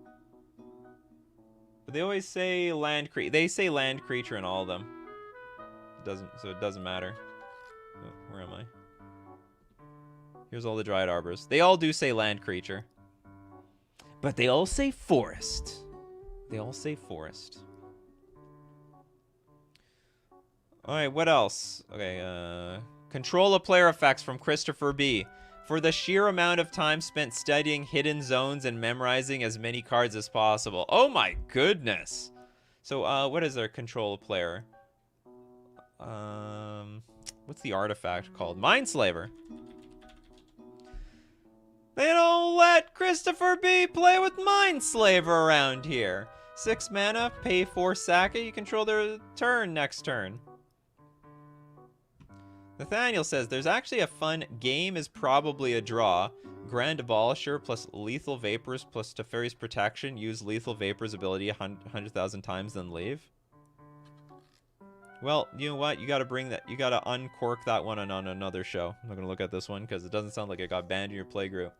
But they always say land creature. They say land creature in all of them. It doesn't matter. Oh, where am I? Here's all the Dryad Arbors. They all do say land creature. But they all say forest. They all say forest. Alright, what else? Okay, control of player effects from Christopher B. For the sheer amount of time spent studying hidden zones and memorizing as many cards as possible. Oh my goodness! So, what is their control of player? What's the artifact called? Mindslaver. They don't let Christopher B play with Mindslaver around here. 6 mana, pay 4 sack it, you control their turn next turn. Nathaniel says, there's actually a fun game is probably a draw. Grand Abolisher plus Lethal Vapors plus Teferi's Protection. Use Lethal Vapors ability 100,000 times, then leave. Well, you know what? You gotta bring that. You gotta uncork that one on another show. I'm not gonna look at this one because it doesn't sound like it got banned in your playgroup.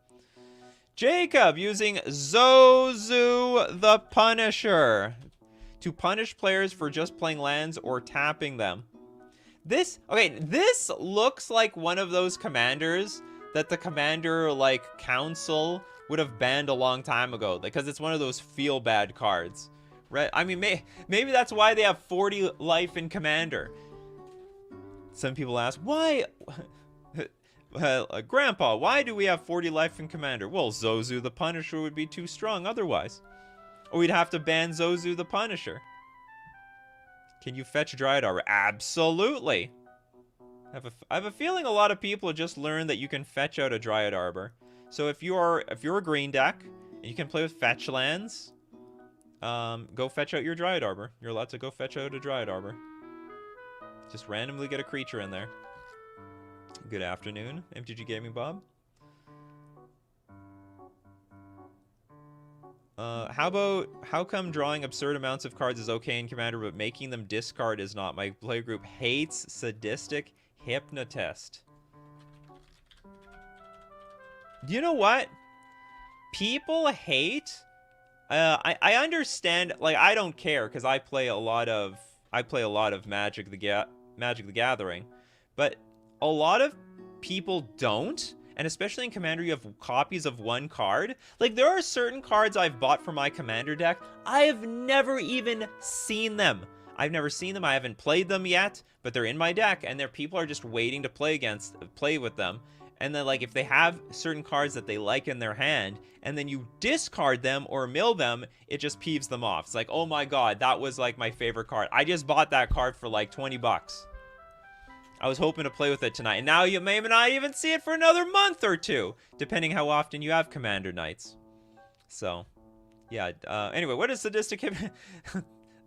Jacob using Zozu the Punisher to punish players for just playing lands or tapping them. This looks like one of those commanders that the commander, like, council would have banned a long time ago. Because it's one of those feel-bad cards. Right? I mean, maybe that's why they have 40 life in commander. Some people ask, why... Grandpa, why do we have 40 life in commander? Well, Zozu the Punisher would be too strong otherwise. Or we'd have to ban Zozu the Punisher. Can you fetch Dryad Arbor? Absolutely. I have a feeling a lot of people just learned that you can fetch out a Dryad Arbor. So if you're a green deck and you can play with fetch lands, go fetch out your Dryad Arbor. You're allowed to go fetch out a Dryad Arbor. Just randomly get a creature in there. Good afternoon, MTG Gaming Bob. How come drawing absurd amounts of cards is okay in Commander, but making them discard is not? My playgroup hates sadistic hypnotist. You know what? People hate... I understand, like, I don't care, because I play a lot of Magic the Magic the Gathering, but a lot of people don't. And especially in Commander, you have copies of one card. Like, there are certain cards I've bought for my Commander deck. I have never even seen them. I've never seen them. I haven't played them yet, but they're in my deck, and people are just waiting to play with them. And then, like, if they have certain cards that they like in their hand, and then you discard them or mill them, it just peeves them off. It's like, oh my god, that was, like, my favorite card. I just bought that card for, like, 20 bucks. I was hoping to play with it tonight, and now you may not even see it for another month or two, depending how often you have Commander nights. So, yeah. Anyway, what is Sadistic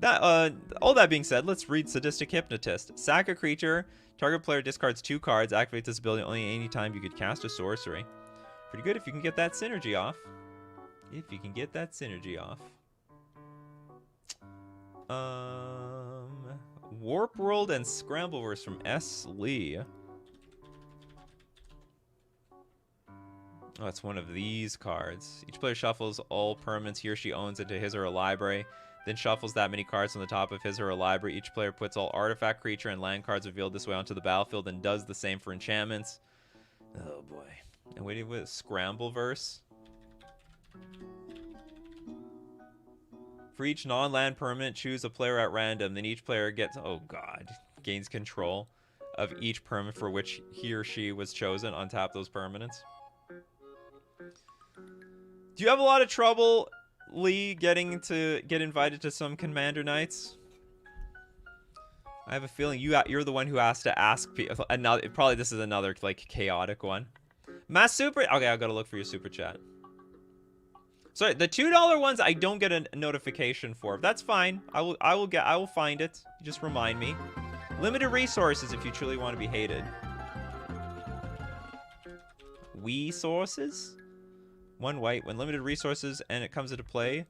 all that being said, let's read Sadistic Hypnotist. Sack a creature. Target player discards 2 cards. Activate this ability only any time you could cast a sorcery. Pretty good if you can get that synergy off. Warp World and Scrambleverse from S. Lee. Oh, it's one of these cards. Each player shuffles all permanents he or she owns into his or her library, then shuffles that many cards on the top of his or her library. Each player puts all artifact, creature, and land cards revealed this way onto the battlefield and does the same for enchantments. Oh boy. And wait, what is Scrambleverse? For each non-land permanent, choose a player at random. Then each player gains control of each permanent for which he or she was chosen. Untap those permanents. Do you have a lot of trouble, Lee, get invited to some Commander nights? I have a feeling you're the one who has to ask people. Probably this is another like chaotic one. Mass Super. Okay, I gotta look for your super chat. Sorry, the $2 ones I don't get a notification for. That's fine. I will find it. Just remind me. Limited resources if you truly want to be hated. Sources? 1 white. When limited resources and it comes into play,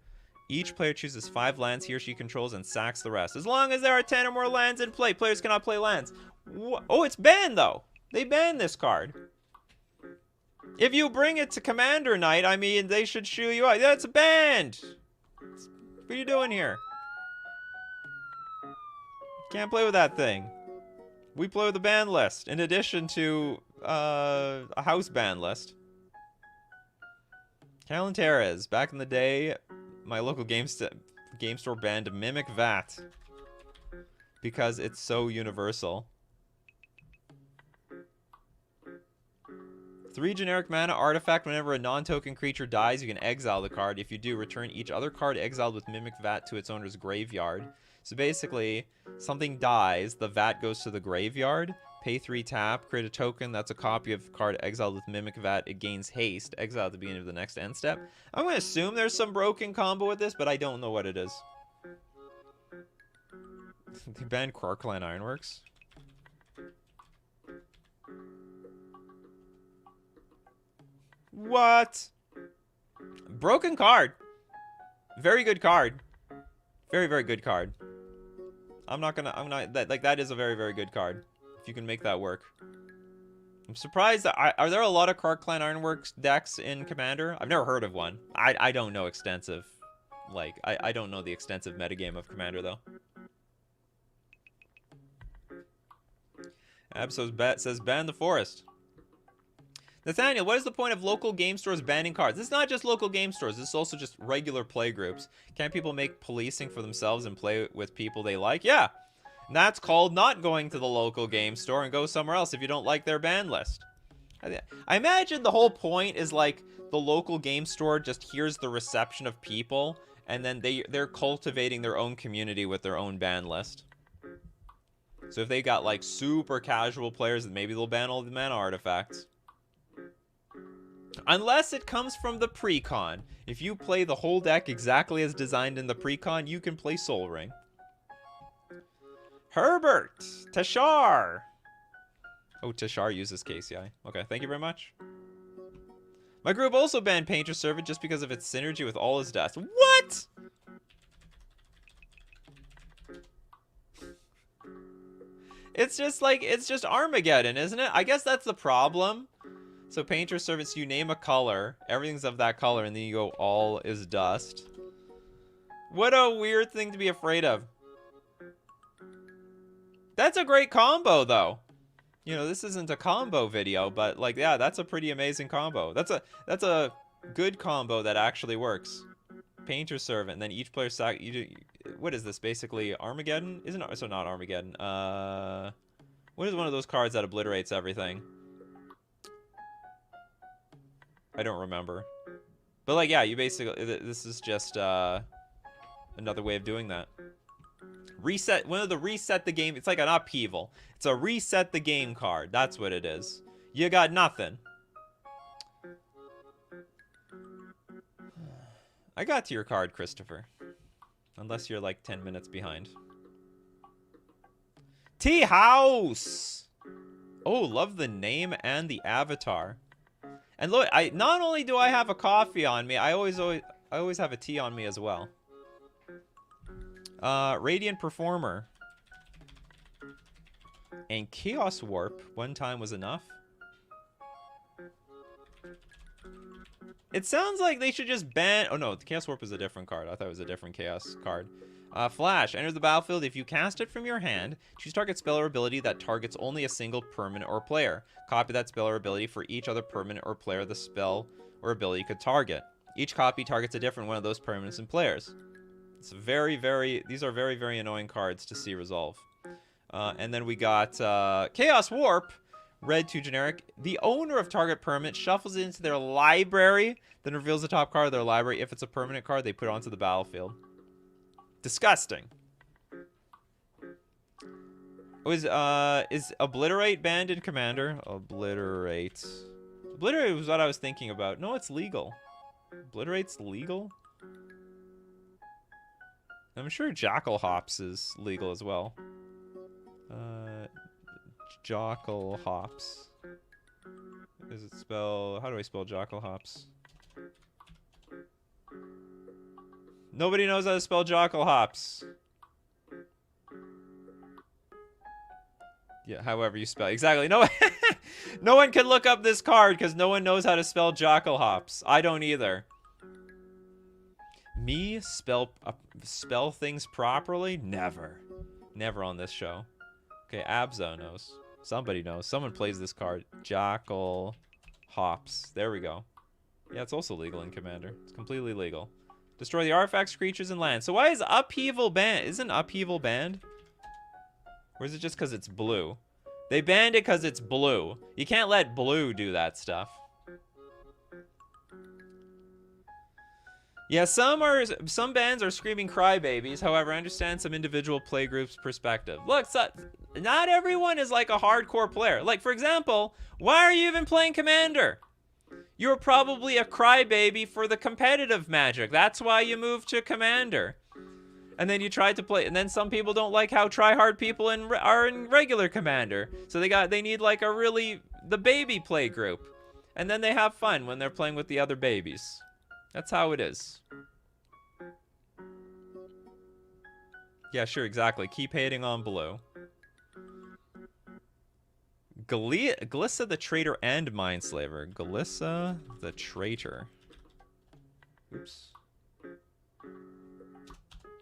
each player chooses 5 lands he or she controls and sacks the rest. As long as there are 10 or more lands in play, players cannot play lands. Oh, it's banned though. They banned this card. If you bring it to Commander Night, I mean, they should shoo you out. That's banned. What are you doing here? Can't play with that thing. We play with the ban list, in addition to a house ban list. Calenteres. Back in the day, my local game store banned Mimic Vat because it's so universal. 3 generic mana artifact. Whenever a non-token creature dies, you can exile the card. If you do, return each other card exiled with Mimic Vat to its owner's graveyard. So basically, something dies, the Vat goes to the graveyard. Pay 3 tap, create a token that's a copy of card exiled with Mimic Vat. It gains haste, exile at the beginning of the next end step. I'm going to assume there's some broken combo with this, but I don't know what it is. They banned Krark-Clan Ironworks. What? Broken card. Very good card. Very, very good card. That is a very, very good card. If you can make that work. I'm surprised that, are there a lot of Krark-Clan Ironworks decks in Commander? I've never heard of one. I don't know extensive, I don't know the extensive metagame of Commander, though. Absol's says, ban the forest. Nathaniel, what is the point of local game stores banning cards? It's not just local game stores. It's also just regular play groups. Can't people make policing for themselves and play with people they like? Yeah. And that's called not going to the local game store and go somewhere else if you don't like their ban list. I imagine the whole point is like the local game store just hears the reception of people and then they're cultivating their own community with their own ban list. So if they got like super casual players, then maybe they'll ban all the mana artifacts. Unless it comes from the pre-con. If you play the whole deck exactly as designed in the pre-con, you can play Sol Ring. Herbert! Tashar! Oh, Tashar uses KCI. Okay, thank you very much. My group also banned Painter's Servant just because of its synergy with all his deaths. What?! It's just Armageddon, isn't it? I guess that's the problem. So Painter's Servants, you name a color, everything's of that color, and then you go all is dust. What a weird thing to be afraid of. That's a great combo, though. You know, this isn't a combo video, but like, yeah, that's a pretty amazing combo. That's a good combo that actually works. Painter Servant, and then each player what is this? Basically Armageddon? Isn't it? So not Armageddon. What is one of those cards that obliterates everything? I don't remember. But like, yeah, you basically, this is just another way of doing that. Reset, one of the reset the game, it's like an upheaval. It's a reset the game card. That's what it is. You got nothing. I got to your card, Christopher. Unless you're like 10 minutes behind. Tea House! Oh, love the name and the avatar. And look, not only do I have a coffee on me, I always have a tea on me as well. Radiant Performer. And Chaos Warp. One time was enough. It sounds like they should just ban... Oh no, the Chaos Warp is a different card. I thought it was a different Chaos card. Flash. Enters the battlefield. If you cast it from your hand, choose target spell or ability that targets only a single permanent or player. Copy that spell or ability for each other permanent or player the spell or ability could target. Each copy targets a different one of those permanents and players. It's very, very... These are very, very annoying cards to see resolve. And then we got Chaos Warp. Red 2 generic. The owner of target permanent shuffles it into their library, then reveals the top card of their library. If it's a permanent card, they put it onto the battlefield. Disgusting. Is Obliterate banned in Commander? Obliterate. Obliterate was what I was thinking about. No, it's legal. Obliterate's legal? I'm sure Jackal Hops is legal as well. Jackal Hops. Is it spell... How do I spell Jackal Hops? Nobody knows how to spell Jackal Hops. Yeah, however you spell. Exactly. No, no one can look up this card because no one knows how to spell Jackal Hops. I don't either. Me spell things properly? Never. Never on this show. Okay, Abzo knows. Somebody knows. Someone plays this card. Jackal Hops. There we go. Yeah, it's also legal in Commander. It's completely legal. Destroy the artifacts, creatures, and land. So why is Upheaval banned? Isn't Upheaval banned? Or is it just because it's blue? They banned it because it's blue. You can't let blue do that stuff. Yeah, some bands are screaming crybabies. However, I understand some individual playgroups' perspective. Look, not everyone is like a hardcore player. Like, for example, why are you even playing Commander? You're probably a crybaby for the competitive Magic. That's why you moved to Commander. And then you tried to play, and then some people don't like how try-hard people are in regular Commander. So they need like the baby play group. And then they have fun when they're playing with the other babies. That's how it is. Yeah, sure, exactly. Keep hating on blue. Glissa the Traitor and Mindslaver. Glissa the Traitor. Oops.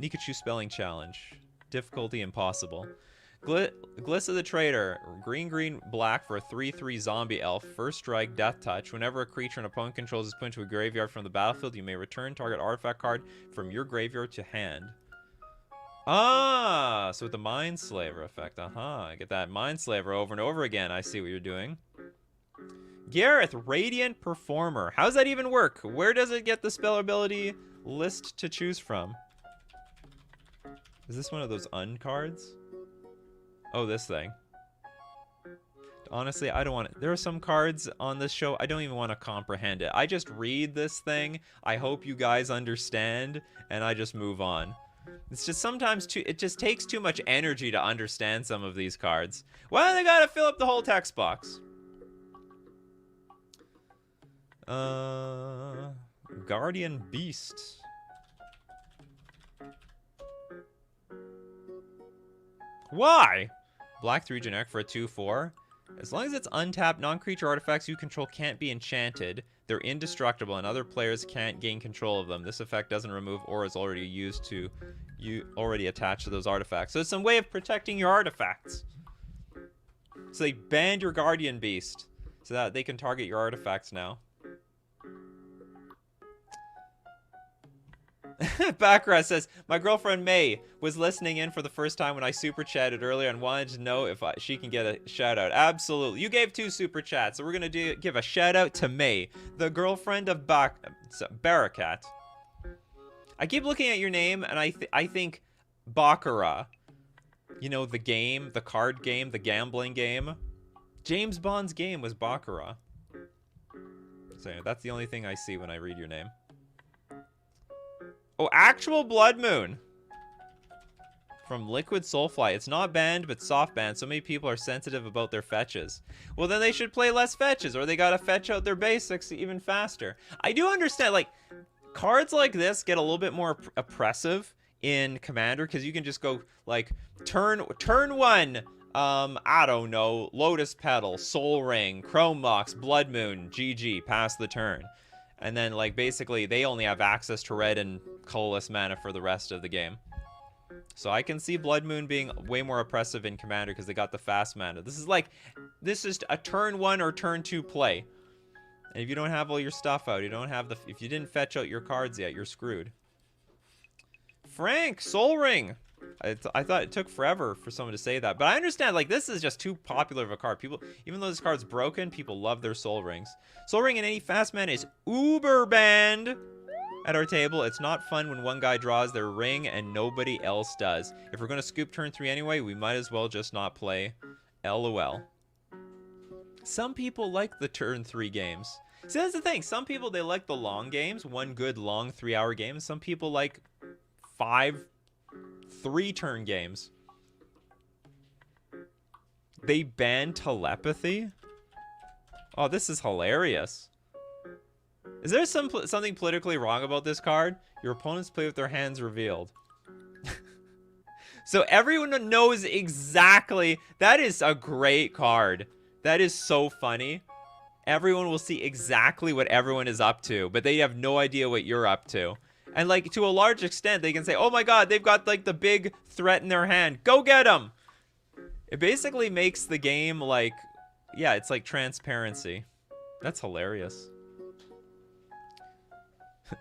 Nikachu spelling challenge. Difficulty impossible. Glissa the Traitor. Green, black for a 3/3 zombie elf. First strike, death touch. Whenever a creature an opponent controls is put into a graveyard from the battlefield, you may return target artifact card from your graveyard to hand. Ah, so with the Mindslaver effect. I get that Mindslaver over and over again. I see what you're doing. Gareth, Radiant Performer. How does that even work? Where does it get the spell ability list to choose from? Is this one of those cards? Oh, this thing. Honestly, I don't want it. There are some cards on this show, I don't even want to comprehend it. I just read this thing, I hope you guys understand, and I just move on. It's just sometimes it just takes too much energy to understand some of these cards. Well, they gotta fill up the whole text box. Guardian Beast. Why? Black 3 generic for a 2/4. As long as it's untapped, non-creature artifacts you control can't be enchanted. They're indestructible, and other players can't gain control of them. This effect doesn't remove auras already used to already attached to those artifacts. So it's some way of protecting your artifacts. So they banned your Guardian Beast so that they can target your artifacts now. Baccarat says, my girlfriend May was listening in for the first time when I super chatted earlier and wanted to know if she can get a shout out. Absolutely. You gave 2 super chats, so we're going to give a shout out to May, the girlfriend of Barakat. I keep looking at your name and I think Baccarat. You know, the game, the card game, the gambling game. James Bond's game was Baccarat. So that's the only thing I see when I read your name. Oh, actual Blood Moon. From Liquid Soulfly. It's not banned, but soft banned. So many people are sensitive about their fetches. Well, then they should play less fetches, or they gotta fetch out their basics even faster. I do understand, like, cards like this get a little bit more oppressive in Commander, because you can just go, like, turn 1, I don't know, Lotus Petal, Soul Ring, Chrome Mox, Blood Moon, GG, pass the turn. And then, like, basically, they only have access to red and colorless mana for the rest of the game. So I can see Blood Moon being way more oppressive in Commander because they got the fast mana. This is a turn 1 or turn 2 play. And if you don't have all your stuff out, if you didn't fetch out your cards yet, you're screwed. Frank, Soul Ring. I thought it took forever for someone to say that, but I understand, like, this is just too popular of a card. People, even though this card's broken, people love their Soul Rings. Soul Ring in any fast mana is uber banned at our table. It's not fun when one guy draws their ring and nobody else does. If we're going to scoop turn 3 anyway, we might as well just not play. LOL. Some people like the turn 3 games. See, that's the thing. Some people, they like the long games, one good long 3-hour game. Some people like 3-turn games. They banned telepathy? Oh, this is hilarious. Is there something politically wrong about this card? Your opponents play with their hands revealed. So everyone knows exactly. That is a great card. That is so funny. Everyone will see exactly what everyone is up to, but they have no idea what you're up to. And, like, to a large extent, they can say, oh my god, they've got, like, the big threat in their hand. Go get them! It basically makes the game, like, yeah, it's like transparency. That's hilarious.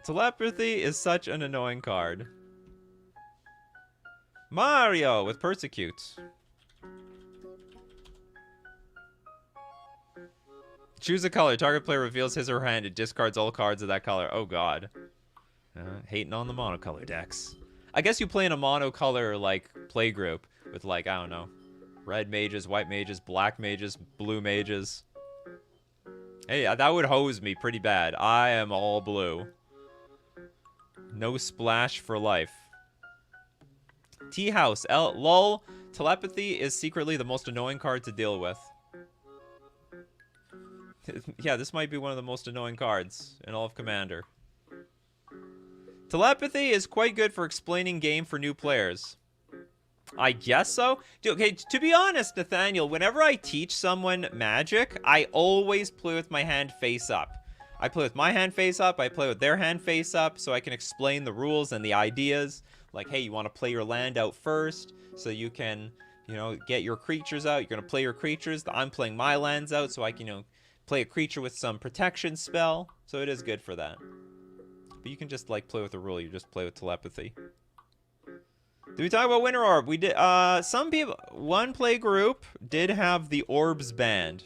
Telepathy is such an annoying card. Mario with Persecute. Choose a color. Target player reveals his or her hand and discards all cards of that color. Oh god. Hating on the monocolor decks. I guess you play in a monocolor, like, playgroup with, like, I don't know, red mages, white mages, black mages, blue mages. Hey, that would hose me pretty bad. I am all blue. No splash for life. Tea House. Lol. Telepathy is secretly the most annoying card to deal with. Yeah, this might be one of the most annoying cards in all of Commander. Telepathy is quite good for explaining game for new players. I guess so. Dude, okay, to be honest, Nathaniel, whenever I teach someone Magic, I always play with my hand face up. I play with my hand face up, I play with their hand face up, so I can explain the rules and the ideas. Like, hey, you want to play your land out first, so you can, you know, get your creatures out. You're going to play your creatures. I'm playing my lands out, so I can, you know, play a creature with some protection spell. So it is good for that. But you can just, like, play with a rule. You just play with telepathy. Did we talk about Winter Orb? We did. Some people, one play group did have the orbs banned.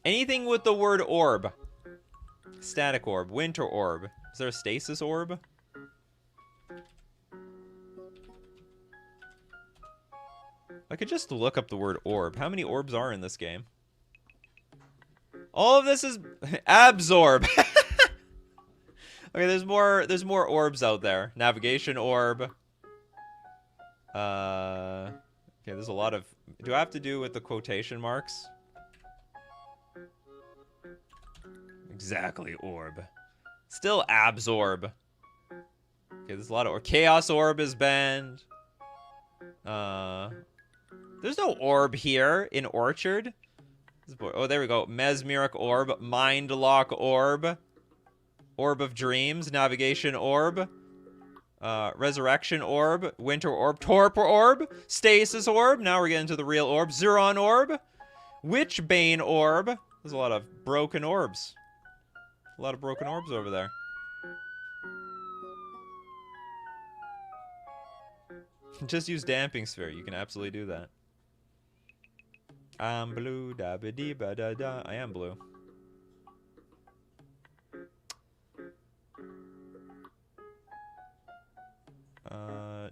Anything with the word orb. Static orb, winter orb. Is there a stasis orb? I could just look up the word orb. How many orbs are in this game? All of this is absorb. Okay, there's more orbs out there. Navigation orb. Okay, there's a lot of... Do I have to do with the quotation marks? Exactly, orb. Still absorb. Okay, there's a lot of... Chaos orb is banned. There's no orb here in Orchard. Oh, there we go. Mesmeric Orb, Mind Lock Orb, Orb of Dreams, Navigation Orb, Resurrection Orb, Winter Orb, Torpor Orb, Stasis Orb. Now we're getting to the real orb. Zuron Orb, Witchbane Orb. There's a lot of broken orbs. A lot of broken orbs over there. Just use Damping Sphere. You can absolutely do that. I'm blue, da ba dee ba da da. I am blue.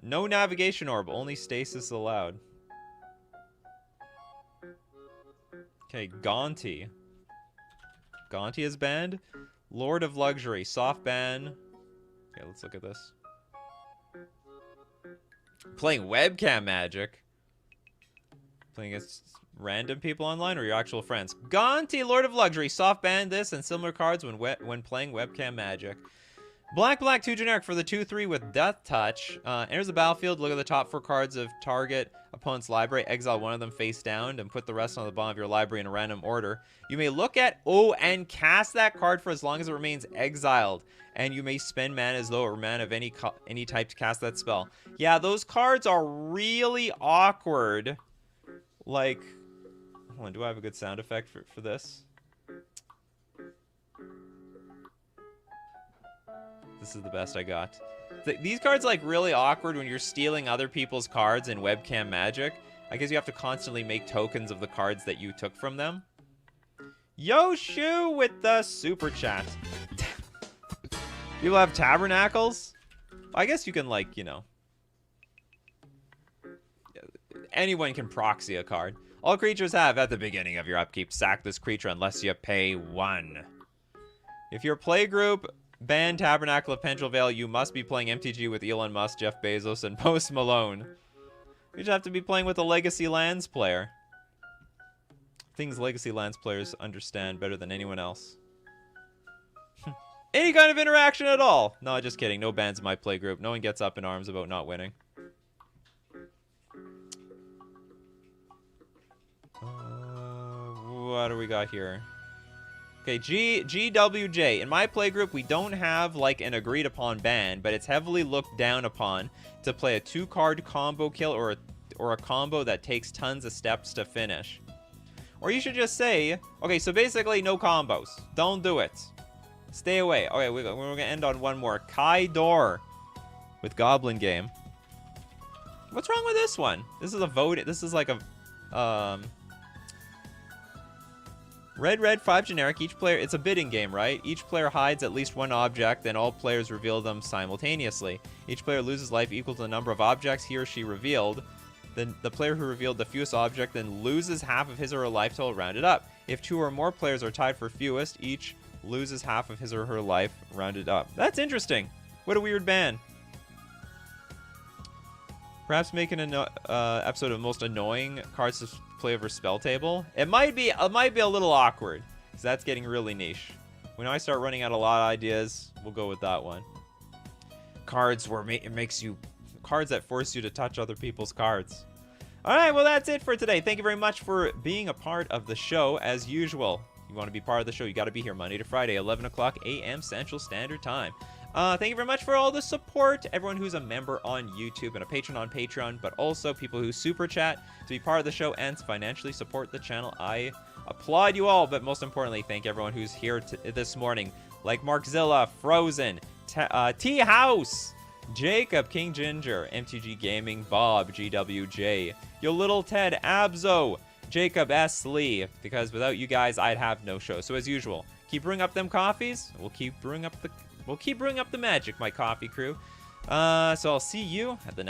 No navigation orb, only stasis allowed. Okay, Gaunty. Gaunty is banned. Lord of Luxury, soft ban. Okay, let's look at this. Playing webcam magic. Playing against random people online or your actual friends. Gaunty, Lord of Luxury, soft ban this and similar cards when playing webcam magic. Black, 2 generic for the 2/3 with Death Touch. Enters the battlefield, look at the top 4 cards of target opponent's library, exile one of them face down, and put the rest on the bottom of your library in a random order. You may look at, and cast that card for as long as it remains exiled. And you may spend mana as though it were mana of any type to cast that spell. Yeah, those cards are really awkward. Like, hold on, do I have a good sound effect for this? This is the best I got. These cards like really awkward when you're stealing other people's cards in webcam magic. I guess you have to constantly make tokens of the cards that you took from them. Yoshu with the super chat. People have tabernacles? I guess you can, like, you know. Anyone can proxy a card. All creatures have, at the beginning of your upkeep, sack this creature unless you pay 1. If your playgroup ban Tabernacle of Pendrell Vale, you must be playing MTG with Elon Musk, Jeff Bezos, and Post Malone. You just have to be playing with a Legacy Lands player. Things Legacy Lands players understand better than anyone else. Any kind of interaction at all. No, just kidding. No bans in my playgroup. No one gets up in arms about not winning. What do we got here? Okay, GWJ. In my playgroup, we don't have, like, an agreed-upon ban, but it's heavily looked down upon to play a 2-card combo kill or a combo that takes tons of steps to finish. Or you should just say, okay, so basically no combos. Don't do it. Stay away. Okay, we're going to end on one more. Kai Dor with Goblin Game. What's wrong with this one? This is a vote. This is like a... Red, 5 generic. Each player... It's a bidding game, right? Each player hides at least one object, then all players reveal them simultaneously. Each player loses life equal to the number of objects he or she revealed. Then the player who revealed the fewest object then loses half of his or her life total rounded up. If 2 or more players are tied for fewest, each loses half of his or her life rounded up. That's interesting. What a weird ban. Perhaps make an episode of most annoying cards to play over spell table. It might be a little awkward because that's getting really niche. When I start running out a lot of ideas, we'll go with that one. Cards where it makes you cards that force you to touch other people's cards. All right, well that's it for today. Thank you very much for being a part of the show as usual. You want to be part of the show, you got to be here Monday to Friday, 11 o'clock a.m. Central Standard Time. Thank you very much for all the support, everyone who's a member on YouTube and a patron on Patreon, but also people who super chat to be part of the show and financially support the channel. I applaud you all, but most importantly, thank everyone who's here this morning, like Markzilla, Frozen, T-House, Jacob, King Ginger, MTG Gaming, Bob, GWJ, Yo Little Ted, Abzo, Jacob S. Lee, because without you guys, I'd have no show. So as usual, keep brewing up them coffees. We'll keep brewing up the magic, my coffee crew. So I'll see you at the next